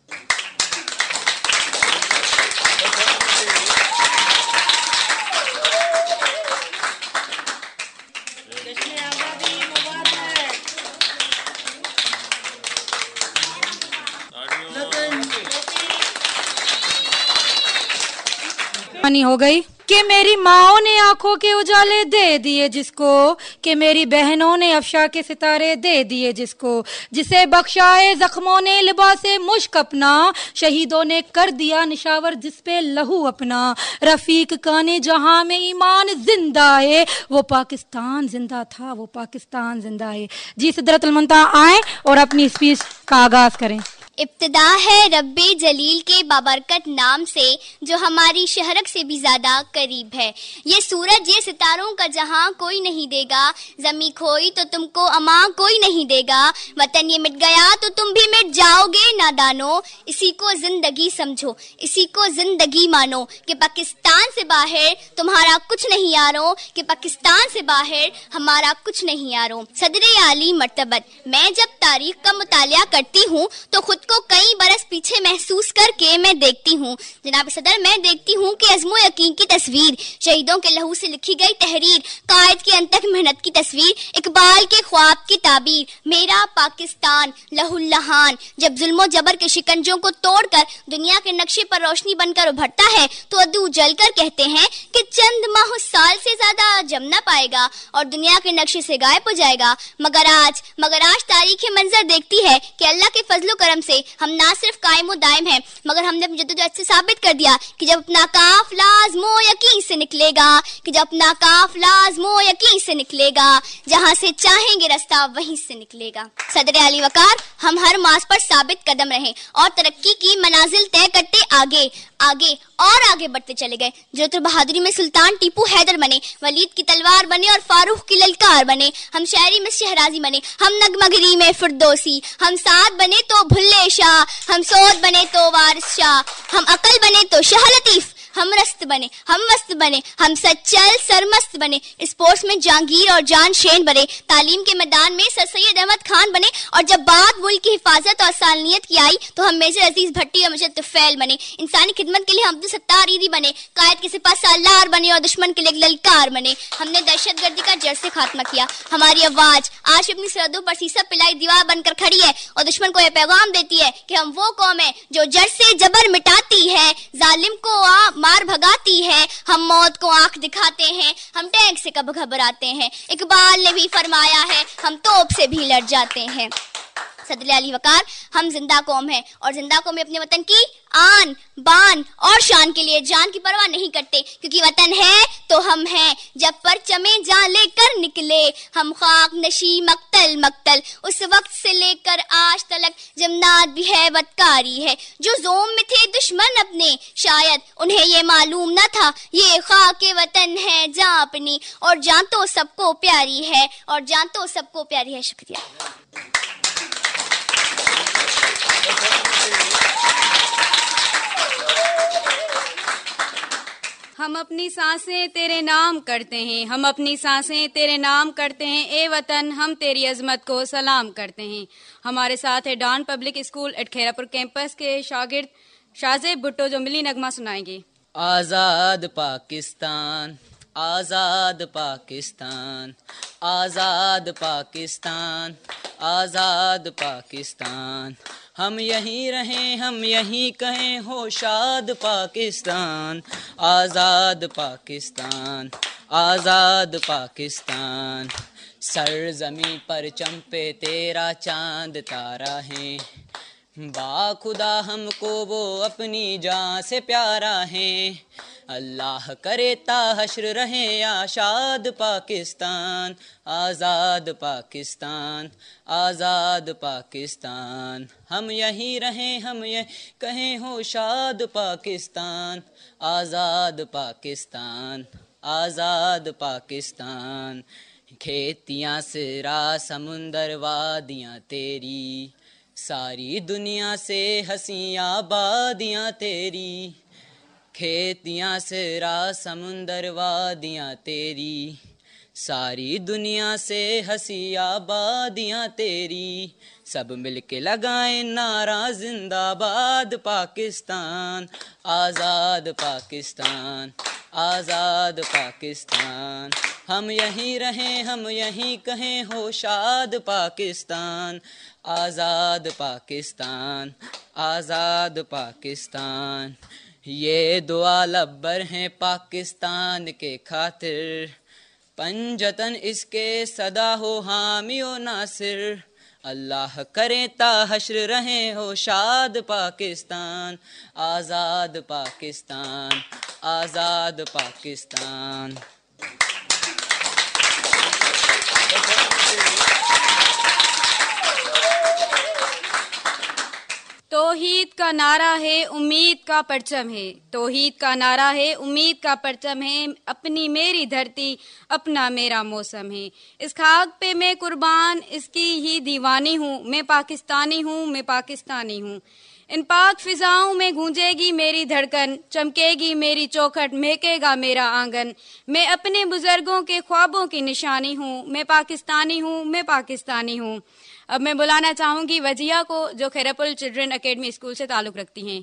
हो गई कि मेरी माओ ने आंखों के उजाले दे दिए जिसको, कि मेरी बहनों ने अफशा के सितारे दे दिए जिसको, जिसे बख्शाए जख्मों ने लिबासे मुश्क अपना, शहीदों ने कर दिया निशावर जिस पे लहू अपना, रफीक काने जहां में ईमान जिंदा है, वो पाकिस्तान जिंदा था, वो पाकिस्तान जिंदा है। जी सिदरतुल मुंतहा आए और अपनी स्पीच का आगाज करें। इब्तिदा है रब्बे जलील के बाबरकत नाम से जो हमारी शहरक से भी ज्यादा करीब है। ये सूरज ये सितारों का जहां कोई नहीं देगा, जमी खोई तो तुमको अमा कोई नहीं देगा, वतन ये मिट गया तो तुम भी मिट जाओगे नादानो, इसी को जिंदगी समझो, इसी को जिंदगी मानो, कि पाकिस्तान से बाहर तुम्हारा कुछ नहीं यारो, कि पाकिस्तान से बाहर हमारा कुछ नहीं यारो। सदरे आली मर्तबत मैं जब तारीख का मुतालिया करती हूँ तो खुद को कई बरस पीछे महसूस करके मैं देखती हूँ। जनाब सदर मैं देखती हूँ कि अज़्मो यकीन की तस्वीर, शहीदों के लहू से लिखी गई तहरीर, कायद की अनथक मेहनत की तस्वीर, इकबाल के ख्वाब की ताबीर, मेरा पाकिस्तान लहूलहान जब जुल्मो जबर के शिकंजों को तोड़कर दुनिया के नक्शे पर रोशनी बनकर उभरता है तो अदू जलकर कहते हैं कि चंद माह साल से ज्यादा जम न पाएगा और दुनिया के नक्शे से गायब हो जाएगा। मगर आज तारीख मंजर देखती है कि अल्लाह के फजलो करम से हम ना सिर्फ कायम दायम हैं, मगर हमने अपनी जद्दोजहद से साबित कर दिया कि जब अपना काफिला आज़मो यकीन से निकलेगा, कि जब अपना काफिला आज़मो यकीन से निकलेगा, जहां से चाहेंगे रास्ता वहीं से निकलेगा। सदर आली वकार हम हर मास पर साबित कदम रहे और तरक्की की मनाजिल तय करते आगे और आगे बढ़ते चले गए। जोधपुर बहादुरी में सुल्तान टीपू हैदर बने, वलीद की तलवार बने और फारूक की ललकार बने, हम शायरी में शहराजी बने, हम नगमगरी में फिरदौसी, हम साद बने तो भुल्ले शाह, हम सोद बने तो वारिस शाह, हम अकल बने तो शाह लतीफ, हम रस्त बने, हम मस्त बने, हम सच्चल सरमस्त बने, स्पोर्ट्स में जहांगीर और जान शेन बने, तालीम के मैदान में सर सैयद अहमद खान बने, और जब बात मुल्क की हिफाजत और सालनियत की आई तो हम मेजर अजीज भट्टी और मुजद्दिद तुफैल बने, इंसानी खिदमत के लिए हम अब्दुल सत्तार ईदी बने, कायद के सिपा सालार बने और दुश्मन के लिए ललकार बने। हमने दहशतगर्दी का जड़ से खात्मा किया। हमारी आवाज आज अपनी सरहदों पर सीसा पिलाई दीवार बनकर खड़ी है और दुश्मन को यह पैगाम देती है कि हम वो कौम है जो जड़ से जबर मिटाती है, जालिम को मार भगाती है, हम मौत को आंख दिखाते हैं, हम टैंक से कब घबराते हैं, इकबाल ने भी फरमाया है हम तोप से भी लड़ जाते हैं। सदर अली वकार, हम जिंदा कौम हैं और जिंदा कौम अपने वतन की आन बान और शान के लिए जान की परवाह नहीं करते, क्योंकि वतन है तो हम हैं। जब परचमे जान लेकर निकले हम खाक नशी मक्तल मक्तल, उस वक्त से लेकर आज तलक जमनात भी है बदकारी है। जो जोम में थे दुश्मन अपने शायद उन्हें ये मालूम न था, ये खाके वतन है जान अपनी और जान तो सबको प्यारी है, और जान तो सबको प्यारी है। शुक्रिया। हम अपनी सांसें तेरे नाम करते हैं, हम अपनी सांसें तेरे नाम करते हैं, ए वतन हम तेरी अजमत को सलाम करते हैं। हमारे साथ है Dawn public school at Khairpur campus के शागिर्द शाहजेब भुट्टो जो मिली नगमा सुनाएंगे। आज़ाद पाकिस्तान, आज़ाद पाकिस्तान, आज़ाद पाकिस्तान, आज़ाद पाकिस्तान, हम यहीं रहें हम यहीं कहें हो शाद पाकिस्तान, आज़ाद पाकिस्तान, आज़ाद पाकिस्तान। सरज़मीं पर चंपे तेरा चांद तारा है, बाखुदा हमको वो अपनी जान से प्यारा है। अल्लाह करे ता हश्र रहे आशाद पाकिस्तान, आज़ाद पाकिस्तान, आज़ाद पाकिस्तान, हम यहीं रहें हम ये कहें हो शाद पाकिस्तान, आज़ाद पाकिस्तान, आज़ाद पाकिस्तान। खेतियाँ सिरा समुंदर वादियाँ तेरी, सारी दुनिया से हंसी आबादियाँ तेरी। खेतियाँ सिरा समुंदर वादियाँ तेरी, सारी दुनिया से हंसी आबादियाँ तेरी। सब मिलके लगाएं नारा जिंदाबाद पाकिस्तान, आज़ाद पाकिस्तान, आज़ाद पाकिस्तान, हम यहीं रहें हम यहीं कहें हो शाद पाकिस्तान, आज़ाद पाकिस्तान, आज़ाद पाकिस्तान। ये दुआ लब्बर हैं पाकिस्तान के खातिर, पंजतन इसके सदा हो हामी ओ नासिर। अल्लाह करे ता हश्र रहे हो शाद पाकिस्तान, आज़ाद पाकिस्तान, आज़ाद पाकिस्तान। तौहीद का नारा है उम्मीद का परचम है, तौहीद का नारा है उम्मीद का परचम है, अपनी मेरी धरती अपना मेरा मौसम है। इस खाक पे मैं कुर्बान इसकी ही दीवानी हूँ, मैं पाकिस्तानी हूँ, मैं पाकिस्तानी हूँ। इन पाक फिजाओं में गूंजेगी मेरी धड़कन, चमकेगी मेरी चौखट, महकेगा मेरा आंगन। मैं अपने बुजुर्गों के ख्वाबों की निशानी हूँ, मैं पाकिस्तानी हूँ, मैं पाकिस्तानी हूँ। अब मैं बुलाना चाहूंगी वजिया को जो खेरापुर चिल्ड्रन एकेडमी स्कूल से ताल्लुक रखती हैं।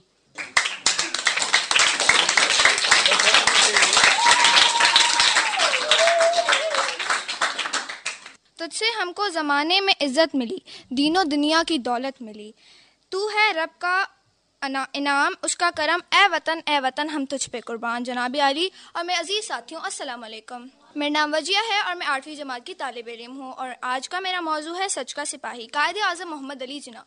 तुझसे हमको ज़माने में इज्जत मिली, दीनों दुनिया की दौलत मिली। तू है रब का इनाम, उसका करम, ए वतन हम तुझ पे कुर्बान। जनाब अली और मैं अजीज़ साथियों, अस्सलाम वालेकुम। मेरा नाम वजिया है और मैं 8वीं जमात की तालिब इल्म हूँ और आज का मेरा मौजू है सच का सिपाही, कायदे आज़म मोहम्मद अली जिन्ना।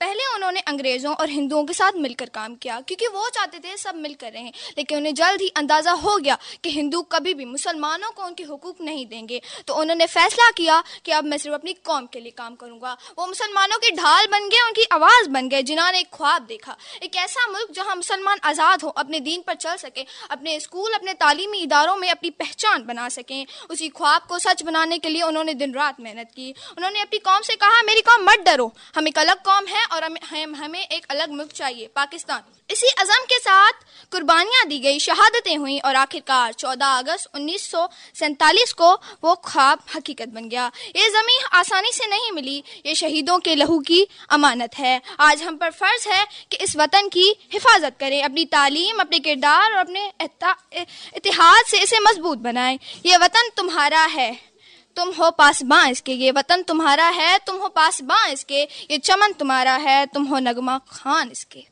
पहले उन्होंने अंग्रेज़ों और हिंदुओं के साथ मिलकर काम किया क्योंकि वो चाहते थे सब मिलकर रहें, लेकिन उन्हें जल्द ही अंदाज़ा हो गया कि हिंदू कभी भी मुसलमानों को उनके हुकूक नहीं देंगे। तो उन्होंने फैसला किया कि अब मैं सिर्फ अपनी कौम के लिए काम करूँगा। वो मुसलमानों की ढाल बन गए, उनकी आवाज़ बन गए, जिन्होंने एक ख्वाब देखा, एक ऐसा मुल्क जहाँ मुसलमान आज़ाद हो, अपने दीन पर चल सकें, अपने स्कूल अपने तालीमी इदारों में अपनी पहचान बना सकें। उसी ख्वाब को सच बनाने के लिए उन्होंने दिन रात मेहनत की। उन्होंने अपनी कौम से कहा, मेरी कौम मत डरो, हम एक अलग कौम है और हमें एक अलग मुल्क चाहिए, पाकिस्तान। इसी अज़म के साथ कुर्बानियाँ दी गई, शहादतें हुई और आखिरकार 14 अगस्त 1947 को वो ख्वाब हकीकत बन गया। ये ज़मीन आसानी से नहीं मिली, ये शहीदों के लहू की अमानत है। आज हम पर फ़र्ज़ है कि इस वतन की हिफाजत करें, अपनी तालीम, अपने किरदार और अपने इतिहाद से इसे मजबूत बनाएं। ये वतन तुम्हारा है, तुम हो पासबां इसके, ये वतन तुम्हारा है, तुम हो पासबां इसके, ये चमन तुम्हारा है, तुम हो नगमा खान इसके।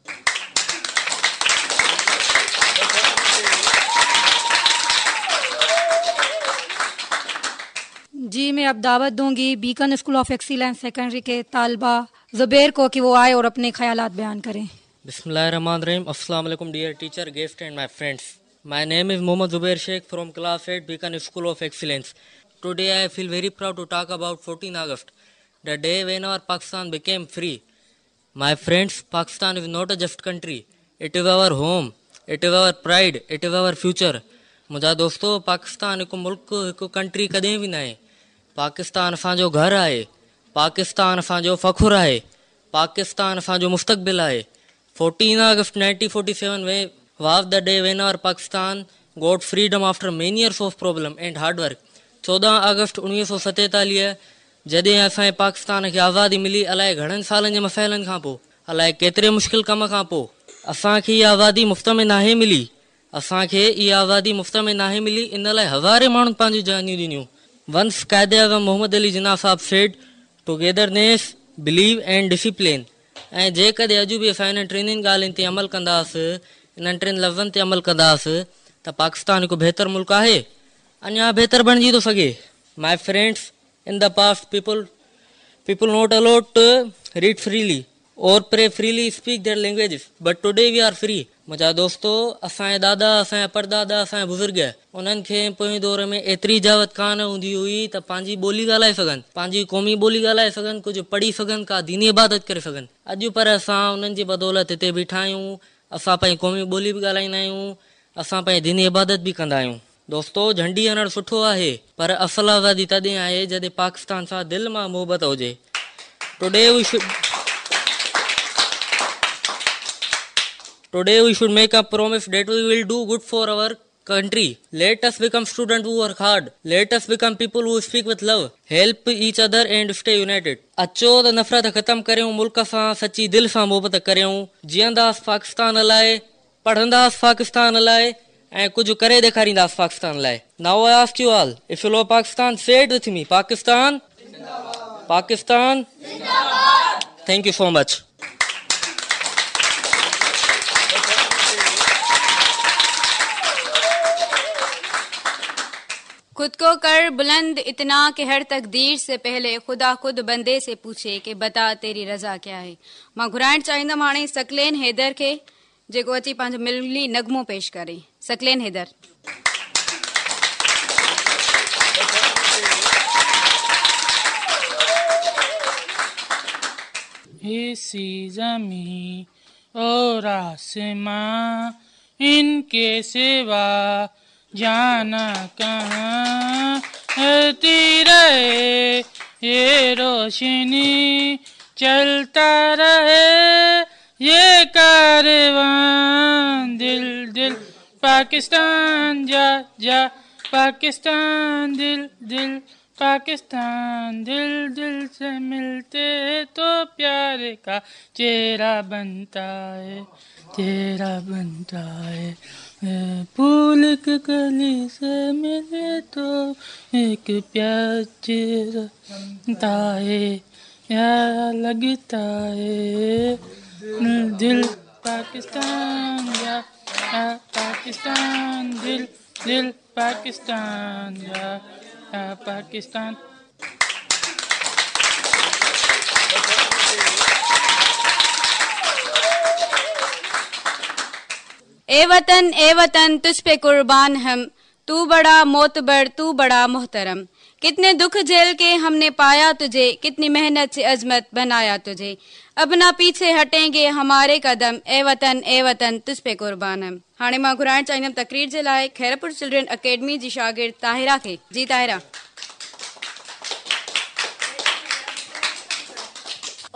जी मैं अब दावत दूंगी beacon school of excellence secondary के तालबा जुबैर को कि वो आए और अपने ख्यालात बयान करें. Bismillahirrahmanirrahim. Assalamu alaikum dear teacher, guest and my friends. My name is Mohammad Zubair Sheikh from class 8 Beacon School of Excellence. Today I feel very proud to talk about 14 August, the day when our Pakistan became free. My friends, Pakistan is not a just country. It is our home. It is our pride. It is our future. मुझा दोस्तों, पाकिस्तान हिकु मुल्क हिकु country कॾहिं बि न आहे. पाकिस्तान असांजो घरु आहे. पाकिस्तान असांजो फ़खुरु आहे. पाकिस्तान असांजो मुस्तक़बिल आहे. 14 August 1947 was the day when our Pakistan got freedom after many years of problem and hard work. 14 अगस्त 1947 जॾहिं असांजे पाकिस्तान खे आज़ादी मिली, अलाए घणनि सालनि जे मसइलनि खां पोइ, अलाए केतिरे मुश्किल कम खां पोइ असांखे इहा आज़ादी मुफ़्त में नाहे मिली. असांखे इहा आज़ादी मुफ़्त में नाहे मिली, इन लाइ हज़ारे माण्हुनि पंहिंजूं जानियूं ॾिनियूं. वंस क़ाइदे आज़म मोहम्मद अली जिन्ना साहब said togetherness, believe and discipline. ऐं जेकॾहिं अॼु बि असां इन्हनि टिनि ॻाल्हियुनि ते अमल कंदासीं, इन्हनि टिनि लफ़्ज़नि ते अमल कंदासीं, त पाकिस्तान हिकु बहितर मुल्क आहे, अञा बहितर बणिजी थो सघे. My friends, in the past people not allowed to read freely or pray freely, speak their languages, but today we are free. मुंहिंजा दोस्तो, असांजे दादा, असांजा परदादा, असांजा बुज़ुर्ग, उन्हनि खे पोएं दौर में एतिरी इजाज़त कान हूंदी हुई त पंहिंजी ॿोली ॻाल्हाए सघनि, पंहिंजी क़ौमी ॿोली ॻाल्हाए सघनि, कुझु पढ़ी सघनि, का दीनी इबादत करे सघनि. अॼु पर असां उन्हनि जी बदौलत हिते बीठा आहियूं. असां पंहिंजी क़ौमी ॿोली बि ॻाल्हाईंदा आहियूं, असां पंहिंजी दीनी इबादत बि कंदा आहियूं. दोस्तो, झंडी हणणु सुठो आहे, पर असल आज़ादी तॾहिं आहे जॾहिं पाकिस्तान सां दिलि मां मोहबत हुजे. Today we should make a promise that we will do good for our country. Let us become students who work hard. Let us become people who speak with love, help each other and stay united. अचो त नफ़रत ख़तमु करियूं, मुल्क सां सची दिलि सां मोहबत करियूं, जीअंदासीं पाकिस्तान लाइ, पढ़ंदासीं पाकिस्तान लाइ, ऐं कुझु करे ॾेखारींदासीं पाकिस्तान लाइ. Now I ask you all, if you love Pakistan, say it with me. Pakistan, Pakistan, thank you so much. खुद को कर बुलंद इतना कि हर तकदीर से पहले खुदा खुद बंदे से पूछे कि बता तेरी रज़ा क्या है. मां घुराइण चाहींदमि हाणे सकलेन हैदर खे, जेको अची पंहिंजो मिली नगमो पेश करे. सकलेन हैदर. ऐसी ज़मीं और आसमां, इनके सिवा जाना कहाँ, हटी रहे ये रोशनी, चलता रहे ये कारवां. दिल दिल पाकिस्तान जा जा, पाकिस्तान दिल दिल पाकिस्तान, दिल दिल से मिलते तो प्यार का चेहरा बनता है, चेहरा बनता है. फूल की कली से मिले तो एक प्यार चेहरा बनता है, प्यारा लगता है. दिल पाकिस्तान या पाकिस्तान, दिल दिल पाकिस्तान या पाकिस्तान. ए वतन तुझ पे कुर्बान हम, तू बड़ा मोतबर, तू बड़ा मोहतरम. कितने दुख झेल के हमने पाया तुझे, कितनी मेहनत से अजमत बनाया तुझे. अब ना पीछे हटेंगे हमारे कदम, ए वतन तुझ पे कुर्बान हम. हाणे मां घुराइण चाहींदमि तकरीर जे लाइ खैरपुर चिल्ड्रन अकेडमी जी शागिर्द ताहिरा खे. जी ताहिरा.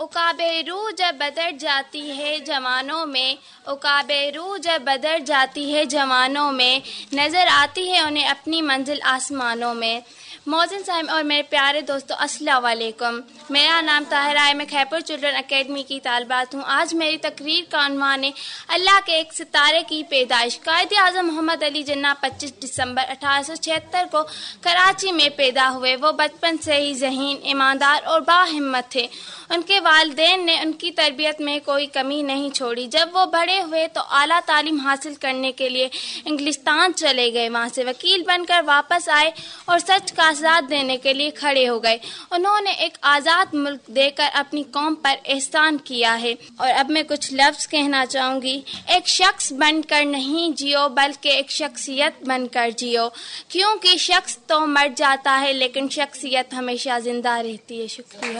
उकाबे रूह जब बदल जाती है जवानों में, उकाबे रूह जब बदल जाती है जवानों में, नज़र आती है उन्हें अपनी मंजिल आसमानों में. मोहसिन साहब और मेरे प्यारे दोस्तों, अस्सलाम वालेकुम. मेरा नाम ताहिरा है, मैं खैरपुर चिल्ड्रन अकेडमी की तालिबात हूँ. आज मेरी तकरीर का उन्वान है अल्लाह के एक सितारे की पैदाइश. कायदे आज़म मोहम्मद अली जिन्ना 25 दिसंबर 1876 को कराची में पैदा हुए. वो बचपन से ही ज़हीन, ईमानदार और बाहिम्मत थे. ان کے والدین نے ان کی تربیت میں کوئی کمی نہیں چھوڑی. جب وہ بڑے ہوئے تو اعلیٰ تعلیم حاصل کرنے کے لیے انگلستان چلے گئے. وہاں سے وکیل بن کر واپس آئے اور سچ کا ساتھ دینے کے لیے کھڑے ہو گئے. انہوں نے ایک آزاد ملک دے کر اپنی قوم پر احسان کیا ہے. اور اب میں کچھ لفظ کہنا چاہوں گی. ایک شخص بن کر نہیں جیو بلکہ ایک شخصیت بن کر جیو, کیونکہ شخص تو مر جاتا ہے لیکن شخصیت ہمیشہ زندہ رہتی ہے. شکریہ.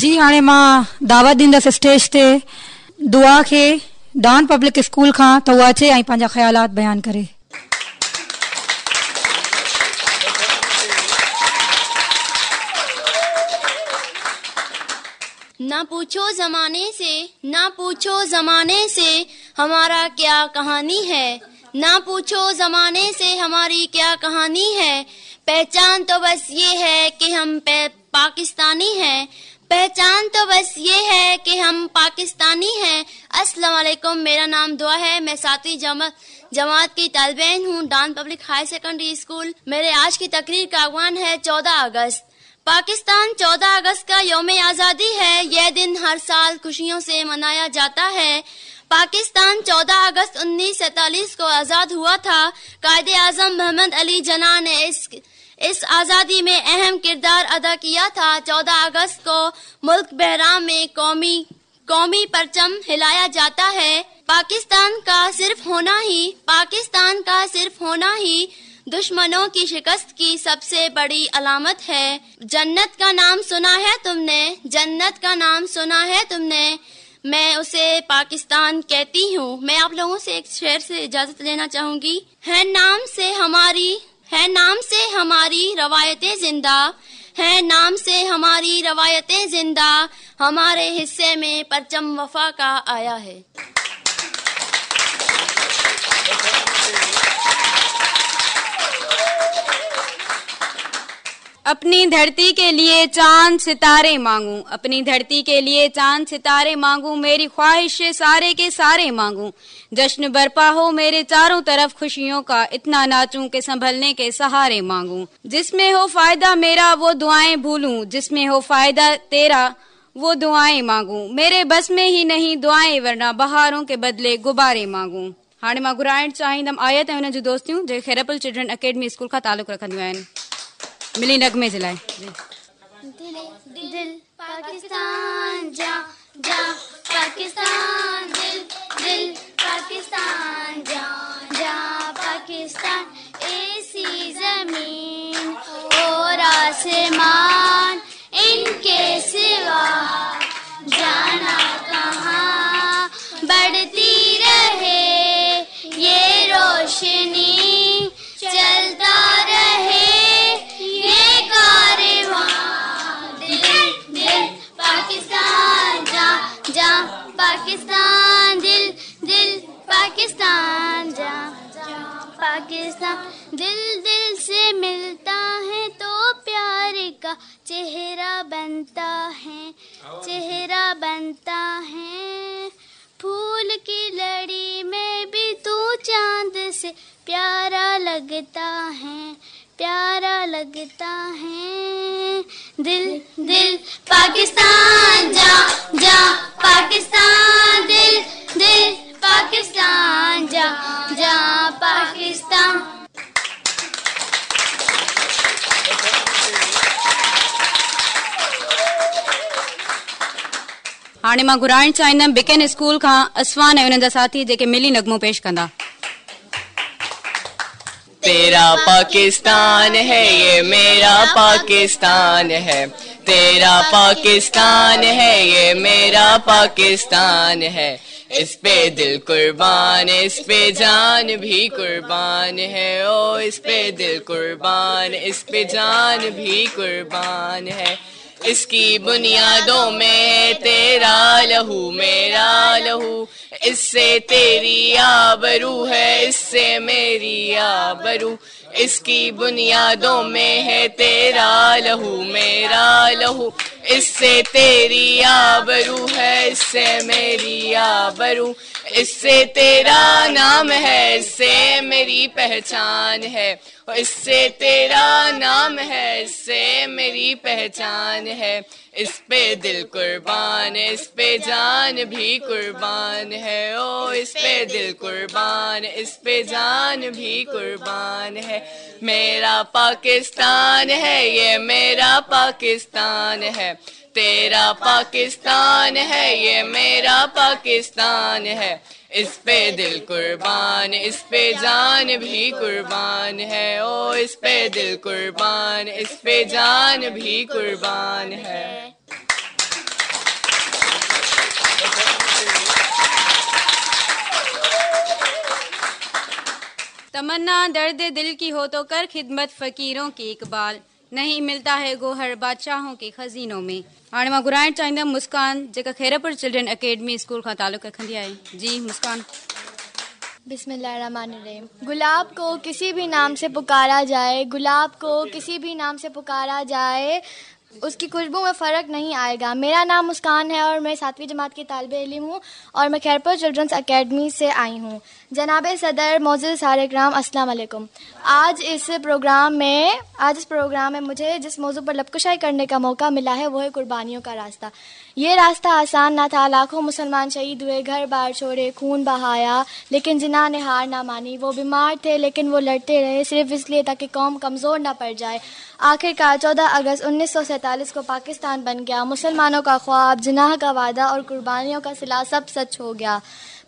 جی हाणे मां दावत ॾींदसि स्टेज ते दुआ खे डॉन पब्लिक स्कूल खां, त उहा अचे ऐं पंहिंजा ख़्यालात बयानु करे. نہ پوچھو زمانے سے ہمارا کیا کہانی ہے, نہ پوچھو زمانے سے ہماری کیا کہانی ہے. پہچان تو بس یہ ہے کہ ہم پاکستانی ہیں, پہچان تو بس یہ ہے کہ ہم پاکستانی ہیں. السلام علیکم, میرا نام دعا ہے, میں 7ویں جماعت کی طالب علم ہوں, Dawn public high secondary school. میرے آج کی تقریر کا عنوان ہے 14 اگست. پاکستان 14 اگست کا یوم آزادی ہے. یہ دن ہر سال خوشیوں سے منایا جاتا ہے. پاکستان 14 اگست 1947 کو آزاد ہوا تھا. قائد اعظم محمد علی جناح نے اس آزادی میں اہم کردار ادا کیا تھا. 14 اگست کو ملک بحران میں قومی پرچم ہلایا جاتا ہے. پاکستان کا صرف ہونا ہی دشمنوں کی شکست کی سب سے بڑی علامت ہے. جنت کا نام سنا ہے تم نے, میں اسے پاکستان کہتی ہوں. میں آپ لوگوں سے ایک شعر سے اجازت لینا چاہوں گی. ہے نام سے ہماری روایتیں زندہ, ہمارے حصے میں پرچم وفا کا آیا ہے. اپنی دھرتی کے لیے چاند ستارے مانگوں, اپنی دھرتی کے لیے چاند ستارے مانگوں, میری خواہش سارے کے سارے مانگوں. جشن برپا ہو میرے چاروں طرف خوشیوں کا, اتنا ناچوں کہ سنبھلنے کے سہارے مانگوں. جس میں ہو فائدہ میرا وہ دعائیں بھولوں, جس میں ہو فائدہ تیرا وہ دعائیں مانگوں. میرے بس میں ہی نہیں دعائیں ورنہ بہاروں کے بدلے غبارے مانگوں. हाणे मां घुराइणु चाहींदमि आयत ऐं हुन जूं दोस्तियूं जेके खैरपल चिल्ड्रन अकेडमी स्कूल खां तालुक़ रखंदियूं आहिनि, मिली नगमे जे लाइ. दिल पाकिस्तान जा जा पाकिस्तान, दिल पाकिस्तान जा जा पाकिस्तान. ऐसी जमीन और आसमान इनके सिवा जाना कहाँ, बढ़ती रहे ये रोशनी, चलता रहे ये कारवां. दिल पाकिस्तान जा जा पाकिस्तान, दिल पाकिस्तान जा जा पाकिस्तान. दिल से मिलता है तो प्यार का चेहरा बनता है. फूल की लड़ी में भी तू चांद से प्यारा लगता है. दिल पाकिस्तान जा जा पाकिस्तान, दिल पाकिस्तान जा जा पाकिस्तान. हाणे मां घुराइणु चाहींदमि बिकेन स्कूल खां असवान ऐं हुननि जा साथी जेके मिली नगमो पेश कंदा. तेरा पाकिस्तान है ये मेरा पाकिस्तान है, तेरा पाकिस्तान है ये मेरा पाकिस्तान है. इस पे दिल कुर्बान, इस पे जान भी कुर्बान है. ओ इस पे दिल कुर्बान, इस पे जान भी कुर्बान है. इसकी बुनियादों में तेरा लहू मेरा लहू, इससे तेरी आबरू है इससे मेरी आबरू. इसकी बुनियादों में है तेरा लहू मेरा लहू, اس سے تیری آبرو ہے، اس سے میری آبرو، اس سے تیرا نام ہے، اس سے میری پہچان ہے، اس سے تیرا نام ہے، اس سے میری پہچان ہے، اس پہ دل قربان، اس پہ جان بھی قربان ہے، او اس پہ دل قربان، اس پہ جان بھی قربان ہے، میرا پاکستان ہے یہ میرا پاکستان ہے، تیرا پاکستان ہے یہ میرا پاکستان ہے، اس پہ دل قربان، اس پہ جان بھی قربان ہے، او اس پہ دل قربان، اس پہ جان بھی قربان ہے۔ تمنا درد دل کی ہو تو کر خدمت فقیروں کی اقبال، نہیں ملتا ہے گوہر بادشاہوں کے خزینوں میں۔ हाणे मां घुराइणु चाहींदमि मुस्कान जेका खैरपुर चिल्ड्रन अकेडमी स्कूल खां तालुक़ रखंदी आहे। जी मुस्कान। बिस्मिल्लाहिर्रहमानिर्रहीम। गुलाब को किसी भी नाम से पुकारा जाए, गुलाब को किसी भी नाम से पुकारा जाए, उसकी खुशबू में फ़र्क नहीं आएगा। मेरा नाम मुस्कान है और मैं 7वीं जमात की तालिबे इल्म हूँ और मैं खैरपुर चिल्ड्रंस अकेडमी से आई हूँ। जनाब सदर मोअज़्ज़िज़ सारे इकराम अस्सलाम वालेकुम। आज इस प्रोग्राम में मुझे जिस मौजू पर लबकुशाई करने का मौका मिला है वो है कुर्बानियों का रास्ता। ये रास्ता आसान ना था, लाखों मुसलमान शहीद हुए, घर बार छोड़े, खून बहाया, लेकिन जिन्ना ने हार ना मानी। वो बीमार थे लेकिन वो लड़ते रहे सिर्फ इसलिए ताकि कौम कमज़ोर ना पड़ जाए। आखिरकार 14 अगस्त 1947 को पाकिस्तान बन गया। मुसलमानों का ख्वाब, जिनाह का वादा और कुर्बानियों का सिला सब सच हो गया।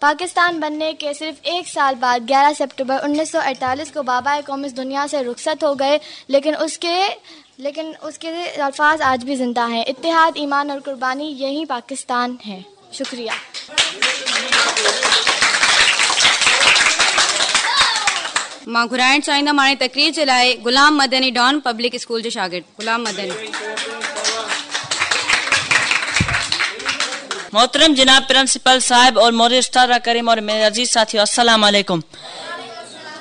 पाकिस्तान बनने के सिर्फ एक साल बाद 11 सितंबर 1948 को बाबा कौम इस दुनिया से रुखसत हो गए, लेकिन उसके अल्फाज आज भी जिंदा हैं। इत्तेहाद, ईमान और कुर्बानी, यही पाकिस्तान है। शुक्रिया। मां घुराइणु चाहींदमि हाणे तकरीर जे लाइ गुलाम मदनी डॉन पब्लिक स्कूल जो शागिर्द गुलाम मदनी। मोहतरम जनाब प्रिंसिपल साहब और मोरे उस्ताद करीम और मेरे अजीज साथियों, अस्सलाम वालेकुम।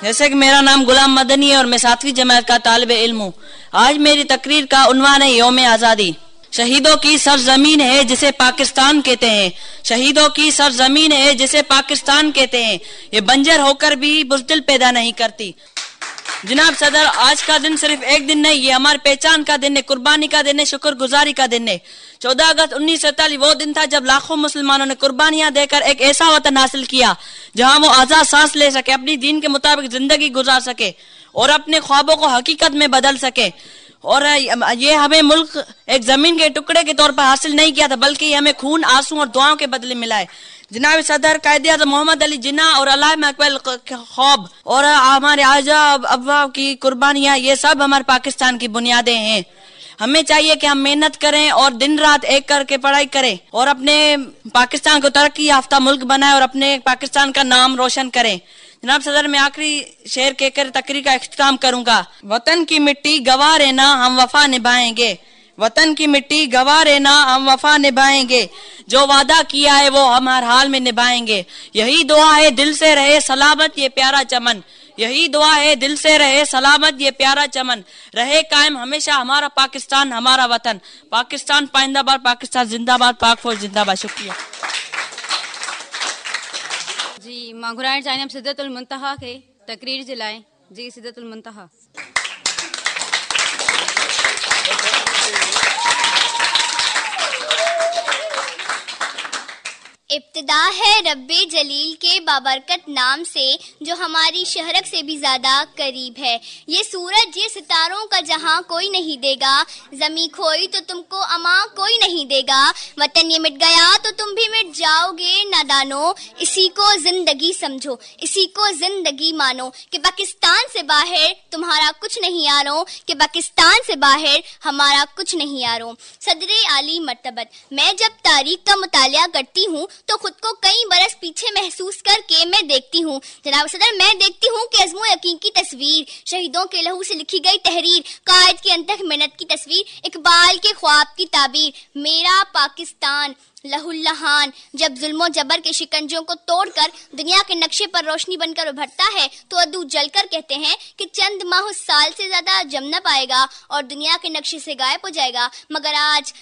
जैसे कि मेरा नाम गुलाम मदनी है और मैं 7वीं जमात का तालिबे इल्म हूँ। आज मेरी तकरीर का उन्वान है यौम आज़ादी। शहीदों की सरजमीन है जिसे पाकिस्तान कहते हैं, शहीदों की सरजमीन है जिसे पाकिस्तान कहते हैं, ये बंजर होकर भी बुज़दिल पैदा नहीं करती। जनाब सदर, आज का दिन सिर्फ एक दिन नहीं, ये हमारी पहचान का दिन है, कुर्बानी का दिन है, शुक्रगुजारी का दिन है। 14 अगस्त 1947 वो दिन था जब लाखों मुसलमानों ने कुर्बानियां देकर एक ऐसा वतन हासिल किया जहां वो आजाद सांस ले सके, अपनी दीन के मुताबिक जिंदगी गुजार सके और अपने ख्वाबों को हकीकत में बदल सके। और ये हमें मुल्क एक जमीन के टुकड़े के तौर पर हासिल नहीं किया था, बल्कि हमें खून, आंसू और दुआओं के बदले मिला है। जनाब सदर, कायदे-ए-आज़म मोहम्मद अली जिन्ना और अल्लामा इकबाल ख्वाब और हमारे आजा अब्बा की कुर्बानियां, ये सब हमारे पाकिस्तान की बुनियादें हैं। हमें चाहिए कि हम मेहनत करें और दिन रात एक करके पढ़ाई करें और अपने पाकिस्तान को तरक्की याफ्ता मुल्क बनाएं और अपने पाकिस्तान का नाम रोशन करें। जनाब सदर, मैं आखिरी शेर कहकर तकरीर का इख्तिताम करूंगा। वतन की मिट्टी गवाह रहना, हम वफा निभाएंगे, वतन की मिट्टी गवाह रहना, हम वफा निभाएंगे, जो वादा किया है वो हम हर हाल में निभाएंगे। यही दुआ है दिल से रहे सलामत ये प्यारा चमन, यही दुआ है दिल से रहे सलामत ये प्यारा चमन, रहे कायम हमेशा हमारा पाकिस्तान, हमारा वतन। पाकिस्तान पाइंदाबाद, पाकिस्तान जिंदाबाद, पाक फौज जिंदाबाद। शुक्रिया। जी मां घुराइणु चाहींदमि सिदतुल मुंतहा खे तकरीर जे लाइ। जी सिदतुल मुंतहा। इब्तिदा है रब्बे जलील के बाबरकत नाम से जो हमारी शहरक से भी ज्यादा करीब है। ये सूरज ये सितारों का जहां कोई नहीं देगा, जमी खोई तो तुमको अमा कोई नहीं देगा, वतन ये मिट गया तो तुम भी मिट जाओगे नादानो, इसी को जिंदगी समझो, इसी को जिंदगी मानो, कि पाकिस्तान से बाहर तुम्हारा कुछ नहीं यारो, कि पाकिस्तान से बाहर हमारा कुछ नहीं यारो। सदरे आली मर्तबत, मैं जब तारीख का मुतालिया करती हूँ तो खुद को कई बरस पीछे महसूस करके मैं देखती हूँ। जनाब सदर, मैं देखती हूँ कि अज़्मो यकीन की तस्वीर, शहीदों के लहू से लिखी गई तहरीर, कायद की अनथक मेहनत की तस्वीर, इकबाल के ख्वाब की ताबीर। मेरा पाकिस्तान लहूलुहान जब जुल्म जबर के शिकंजों को तोड़कर दुनिया के नक्शे पर रोशनी बनकर उभरता है तो अदू जलकर कहते हैं कि चंद माह साल से ज्यादा जम न पाएगा और दुनिया के नक्शे से गायब हो जाएगा। मगर आज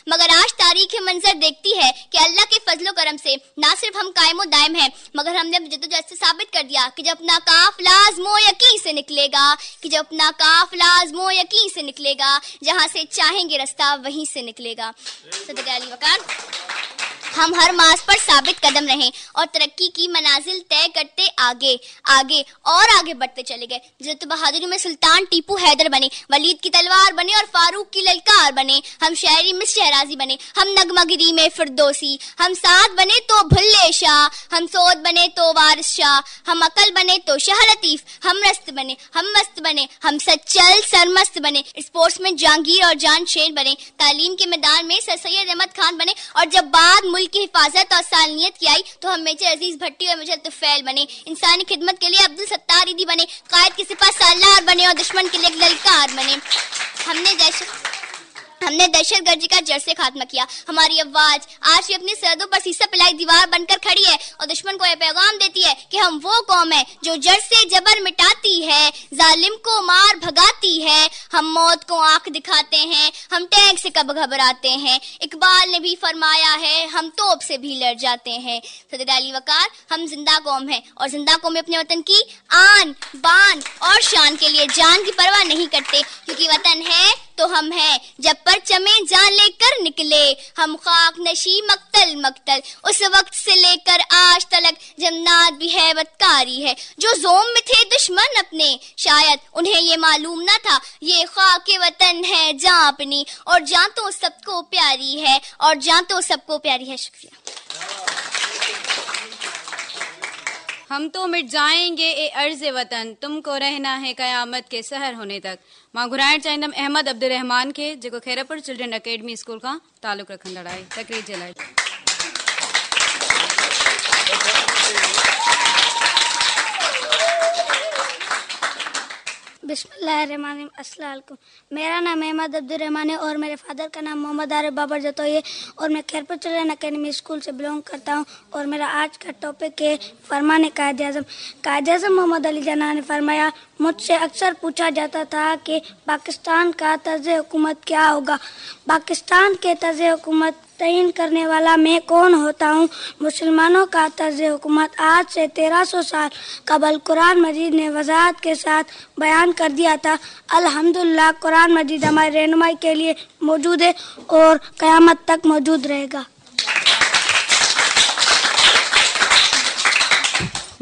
तारीख मंजर देखती है कि अल्लाह के फजलो करम से ना सिर्फ हम कायमो दायम हैं मगर हमने जद्दोजहद से साबित कर दिया कि जब अपना काफिला आज़मो यकीन से निकलेगा, जहाँ से चाहेंगे रास्ता वहीं से निकलेगा। सदक़ अली वक़ार। हम हर मास पर साबित कदम रहें और तरक्की की मनाजिल तय करते आगे बढ़ते चले गए। जब बहादुरी में सुल्तान टीपू हैदर बने, वलीद की तलवार बने और फारूक की ललकार बने, हम शायरी में शहराजी बने, हम नगमगिरी में फिरदौसी, हम साद बने तो भुल्ले शाह, हम सोद बने तो वारिस शाह, हम अकल बने तो शाह लतीफ, हम मस्त बने, हम सच्चल सरमस्त बने, स्पोर्ट्स में जहांगीर और जान शेर बने, तालीम के मैदान में सर सैयद अहमद खान बने और जब बात मुल्क की हिफाजत और सालनियत की आई तो हम मेजर अजीज भट्टी और मेजर तुफैल बने, इंसानी खिदमत के लिए अब्दुल सत्तार ईदी बने, कायद के सिपा सालार बने और दुश्मन के लिए ललकार बने। हमने दहशतगर्दी का जड़ से खात्मा किया। हमारी आवाज आज भी अपनी सरहदों पर सीसा पिलाई दीवार बनकर खड़ी है और दुश्मन को यह पैगाम देती है कि हम वो कौम है जो जड़ से जबर मिटाती है, जालिम को मार भगाती है, हम मौत को आंख दिखाते हैं, हम टैंक से कब घबराते हैं, इकबाल ने भी फरमाया है हम तोप से भी लड़ जाते हैं। सदर अली वकार, हम जिंदा कौम है और जिंदा कौम अपने वतन की आन बान और शान के लिए जान की परवाह नहीं करते, क्योंकि वतन है तो हम हैं। जब परचमे जान लेकर निकले हम खाक नशी मक्तल उस वक्त से लेकर आज तलक जन्नत भी है बदकारी है। जो जोम में थे दुश्मन अपने शायद उन्हें ये मालूम न था, ये खाक वतन है जान अपनी और जान तो सबको प्यारी है। शुक्रिया। हम तो मिट जाएंगे ए अर्ज़ वतन, तुमको रहना है कयामत के सहर होने तक। मां घुराइण चाहींदमि अहमद अब्दुल रहमान खे जेको खैरपुर चिल्ड्रन अकेडमी स्कूल खां तालुक़ रखंदड़ आहे तक़रीर जे लाइ। बिस्मिल्लाहिर्रहमानिर्रहीम। अस्सलाम वालेकुम। मेरा नाम अहमद अब्दुल रहमान है और मेरे फादर का नाम मोहम्मद आरिफ बाबर जतोई है और मैं खैरपुर चिल्ड्रन अकेडमी स्कूल से बिलोंग करता हूँ और मेरा आज का टॉपिक है फरमान कायद आज़म। कायद आज़म मोहम्मद अली जिन्ना ने फरमाया, मुझसे अक्सर पूछा जाता था कि पाकिस्तान का तर्ज हुकूमत क्या होगा। पाकिस्तान के तर्ज हुकूमत तयन करने वाला मैं कौन होता हूँ। मुसलमानों का तर्ज हुकूमत आज से 1300 साल कबल कुरान मजीद ने वजाहत के साथ बयान कर दिया था। अल्हम्दुलिल्लाह कुरान मजीद हमारी रहनुमाई के लिए मौजूद है और क़यामत तक मौजूद रहेगा।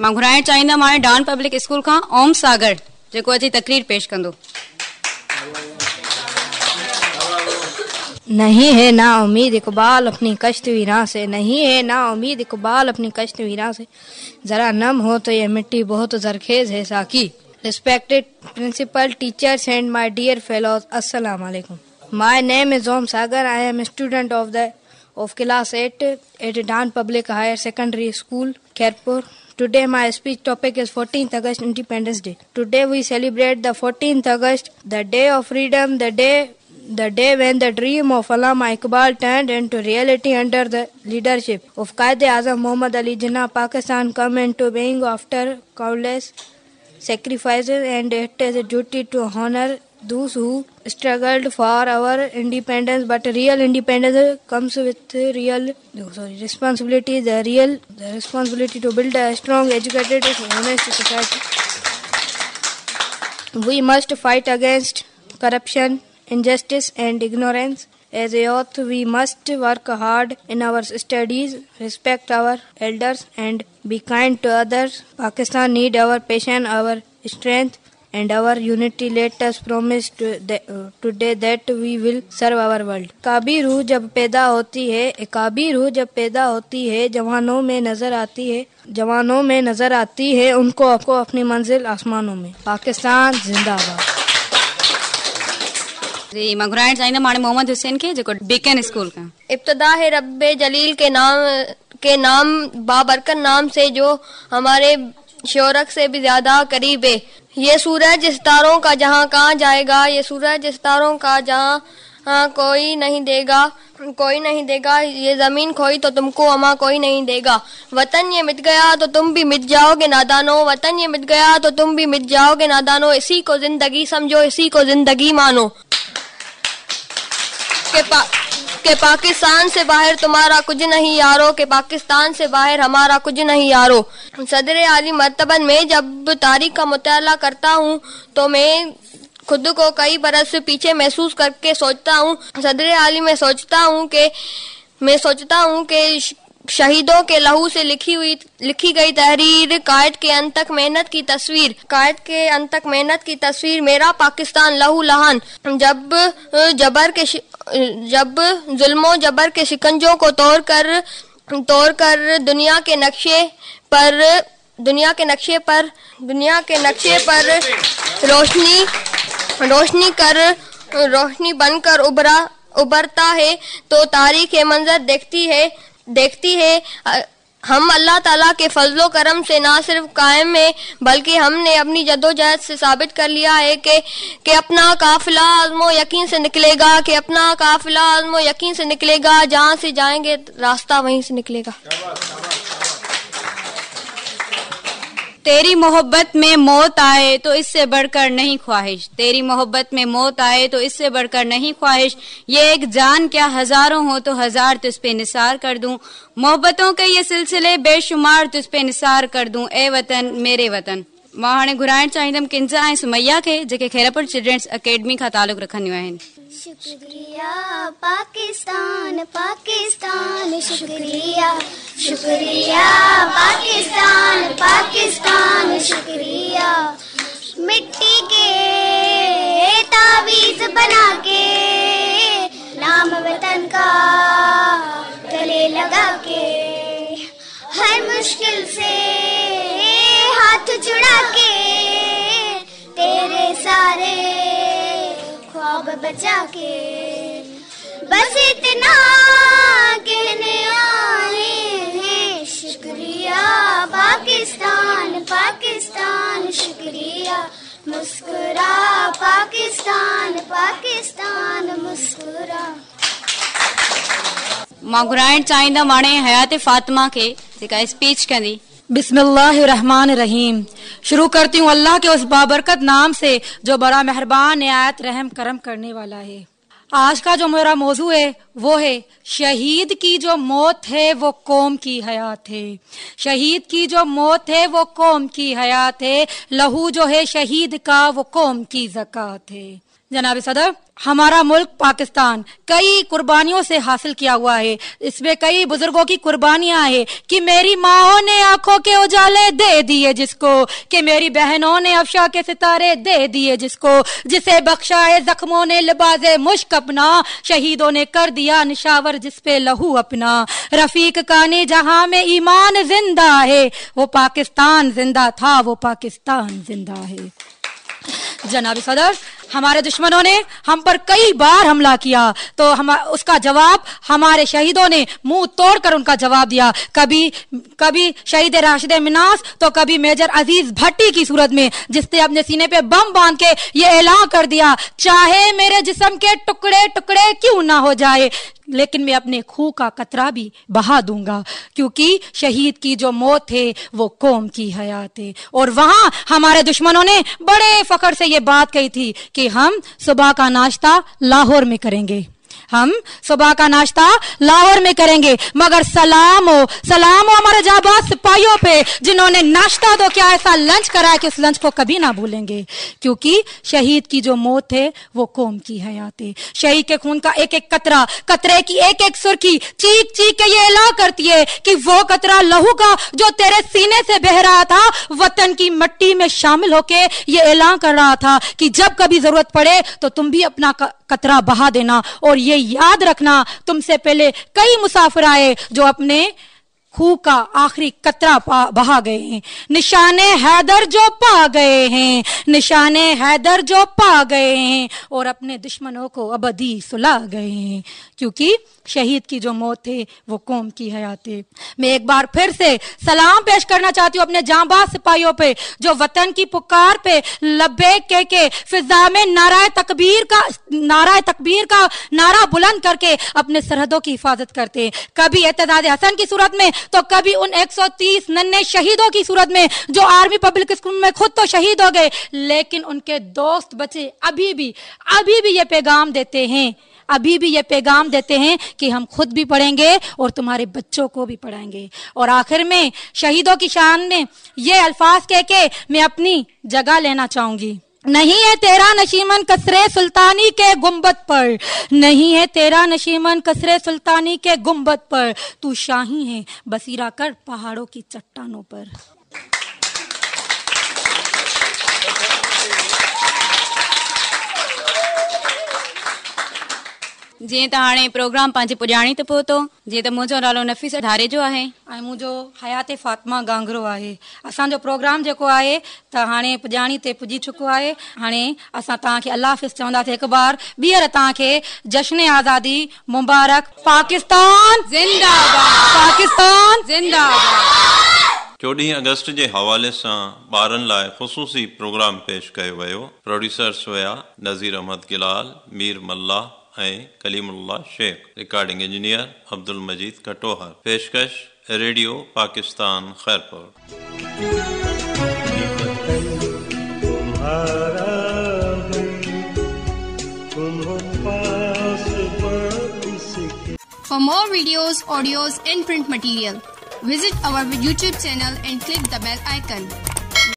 मां घुराइण चाहींदमि हाणे डान पब्लिक स्कूल खां ओम सागर जेको अची तक़रीर पेश कंदो। नहीं है ना उम्मीद इकबाल अपनी कश्त वीरां से, नहीं है ना उम्मीद इकबाल अपनी कश्त वीरां से, जरा नम हो तो ये मिट्टी बहुत जरखेज है साकी। Respected principal, teachers and my dear fellows, अस्सलाम वालेकुम। My name is Om Sagar. I am a student of class 8 at Dan Public Higher Secondary School, Khairpur. Today my speech topic is 14th August Independence Day. Today we celebrate the 14th August, the day of freedom, the day when the dream of Allama Iqbal turned into reality under the leadership of Quaid-e-Azam Muhammad Ali Jinnah. Pakistan come into being after countless sacrifices, and it is a duty to honor those who struggled for our independence. But real independence comes with responsibility. The responsibility to build a strong, educated, honest society. We must fight against corruption, injustice and ignorance. As a youth, we must work hard in our studies, respect our elders and be kind to others. Pakistan need our patience, our strength and our unity. Let us promise today that we will serve our world. काबी रूह जब पैदा होती है जवानों में नजर आती है उनको अपनी मंजिल आसमानों में। पाकिस्तान जिंदाबाद। जी मां घुराइण चाहींदमि हाणे मोहम्मद हुसैन खे जेको बीकन स्कूल खां। इब्तिदा है रब्बे जलील के नाम बाबरकत नाम से जो हमारे शोरक से भी ज्यादा करीब है। ये सूरज सितारों का जहां कहाँ जाएगा, ये सूरज सितारों का जहां कोई नहीं देगा, ये जमीन खोई तो तुमको अमा कोई नहीं देगा। वतन ये मिट गया तो तुम भी मिट जाओगे नादानो, वतन ये मिट गया तो तुम भी मिट जाओगे नादानो, इसी को जिंदगी समझो, इसी को जिंदगी मानो। के पाकिस्तान से बाहर तुम्हारा कुछ नहीं यारो, के पाकिस्तान से बाहर हमारा कुछ नहीं यारो। सदर आली मर्तबन में जब तारीख का मुताला करता हूँ तो मैं खुद को कई बरस पीछे महसूस करके सोचता हूँ। सदर आली में सोचता हूँ कि शहीदों के लहू से लिखी गई तहरीर, कायद के अंत तक मेहनत की तस्वीर, मेरा पाकिस्तान लहू लहान, जब जुल्मों जबर के शिकंजों को तोड़कर दुनिया के नक्शे पर रोशनी बनकर उभरता है तो तारीख मंजर देखती है। हम अल्लाह ताला के फजलो करम से ना सिर्फ कायम है बल्कि हमने अपनी जद्दोजहद से साबित कर लिया है कि अपना काफिला आज़मो यकीन से निकलेगा, जहाँ से जाएंगे रास्ता वहीं से निकलेगा। तेरी मोहब्बत में मौत आए तो इससे बढ़कर नहीं ख्वाहिश, तेरी मोहब्बत में मौत आए तो इससे बढ़कर नहीं ख्वाहिश, ये एक जान क्या हजारों हो तो हजार तुझ पे निसार कर दूं, मोहब्बतों के ये सिलसिले बेशुमार तुझ पे निसार कर दूं, ए वतन मेरे वतन। मां हाणे घुराइण चाहींदमि किंजा ऐं सुमैया खे जेके खैरपुर चिल्ड्रन्स अकेडमी खां तालुक़ रखंदियूं आहिनि। शुक्रिया पाकिस्तान पाकिस्तान, शुक्रिया शुक्रिया पाकिस्तान पाकिस्तान, शुक्रिया। मिट्टी के तावीज बना के नाम वतन का गले लगा के, हर मुश्किल से हाथ छुड़ा के तेरे सारे ख्वाब बचा के, बस इतना कहने आए हैं शुक्रिया पाकिस्तान पाकिस्तान, शुक्रिया। मुस्कुरा पाकिस्तान पाकिस्तान मुस्कुरा। मां घुराइण चाहींदमि हाणे हयात फातिमा खे जेका स्पीच कंदी। बिस्मिल्लाहिर्रहमानिर्रहीम। शुरू करती हूँ अल्लाह के उस बाबरकत नाम से जो बड़ा मेहरबान निहायत रहम करम करने वाला है। आज का जो मेरा मौजू है वो है शहीद की जो मौत है वो कौम की हयात है, शहीद की जो मौत है वो कौम की हयात है, लहू जो है शहीद का वो कौम की ज़कात है। जनाब सदर, हमारा मुल्क पाकिस्तान कई कुर्बानियों से हासिल किया हुआ है, इसमें कई बुजुर्गों की कुर्बानियां हैं कि मेरी माओ ने आंखों के उजाले दे दिए जिसको, कि मेरी बहनों ने अफशा के सितारे दे दिए जिसको, जिसे बख्शाए जख्मों ने लिबाजे मुश्क अपना, शहीदों ने कर दिया निशावर जिस पे लहू अपना। रफीक काने जहां में ईमान जिंदा है, वो पाकिस्तान जिंदा था, वो पाकिस्तान जिंदा है। जनाब सदर, हमारे दुश्मनों ने हम पर कई बार हमला किया तो उसका जवाब हमारे शहीदों ने मुंह तोड़कर उनका जवाब दिया। कभी शहीद राशिद मिनास तो कभी मेजर अजीज भट्टी की सूरत में, जिसने अपने सीने पे बम बांध के ये ऐलान कर दिया, चाहे मेरे जिस्म के टुकड़े टुकड़े क्यों ना हो जाए लेकिन मैं अपने खून का कतरा भी बहा दूंगा, क्योंकि शहीद की जो मौत है वो कौम की हयात है। और वहां हमारे दुश्मनों ने बड़े फख्र से ये बात कही थी कि हम सुबह का नाश्ता लाहौर में करेंगे, हम सुबह का नाश्ता लाहौर में करेंगे, मगर सलाम हो हमारे जाबाज सिपाहियों पे जिन्होंने नाश्ता तो क्या ऐसा लंच कराया कि उस लंच को कभी ना भूलेंगे, क्योंकि शहीद की जो मौत है वो कौम की हयात है। शहीद के खून का एक एक कतरा, कतरे की एक एक सुर्खी चीख चीख के ये ऐलान करती है कि वो कतरा लहू का जो तेरे सीने से बह रहा था वतन की मिट्टी में शामिल होके ये ऐलान कर रहा था कि जब कभी जरूरत पड़े तो तुम भी अपना कतरा बहा देना। और ये याद रखना, तुमसे पहले कई मुसाफिर आए जो अपने खूह का आखिरी कतरा बहा गए हैं, निशाने हैदर जो पा गए हैं, निशाने हैदर जो पा गए हैं, और अपने दुश्मनों को अबदी सुला गए हैं, क्योंकि शहीद की जो मौत है वो कौम की हयात है। मैं एक बार फिर से सलाम पेश करना चाहती हूँ अपने जांबाज सिपाहियों पे जो वतन की पुकार पे लब्बैक कह के फिजा में नाराए तकबीर का नारा बुलंद करके अपने सरहदों की हिफाजत करते हैं, कभी एतजाज हसन की सूरत में तो कभी उन 130 नन्हे शहीदों की सूरत में जो आर्मी पब्लिक स्कूल में खुद तो शहीद हो गए, लेकिन उनके दोस्त बचे अभी भी ये पैगाम देते हैं कि हम खुद भी पढ़ेंगे और तुम्हारे बच्चों को भी पढ़ाएंगे। और आखिर में शहीदों की शान में ये अल्फाज कह के मैं अपनी जगह लेना चाहूंगी। नहीं है तेरा नशीमन कसरे सुल्तानी के गुंबद पर, नहीं है तेरा नशीमन कसरे सुल्तानी के गुंबद पर, तू शाही है बसीरा कर पहाड़ों की चट्टानों पर। जीअं त हाणे प्रोग्राम पंहिंजे पुॼाणी ते पहुतो, जीअं त मुंहिंजो नालो नफ़ीस धारे जो आहे ऐं मुंहिंजो हयात फातिमा गांगरो आहे। असांजो प्रोग्राम जेको आहे त हाणे पुॼाणी ते पुॼी चुको आहे। हाणे असां तव्हांखे अल्लाह हाफ़िज़ चवंदासीं, हिकु बार ॿीहर तव्हांखे जश्न आज़ादी मुबारक। पाकिस्तान ज़िंदाबाद, पाकिस्तान ज़िंदाबाद। 14 अगस्त जे हवाले सां ॿारनि लाइ ख़ुसूसी प्रोग्राम पेश कयो वियो। प्रोड्यूसर्स हुया नज़ीर अहमद गिलाल, मीर मल्ला ऐं कलीमुल्लाह शेख। रिकॉर्डिंग इंजीनियर अब्दुल मजीद कटोहर। पेशकश radio Pakistan Khairpur. For more videos, audios and print material, visit our YouTube channel and click the bell icon.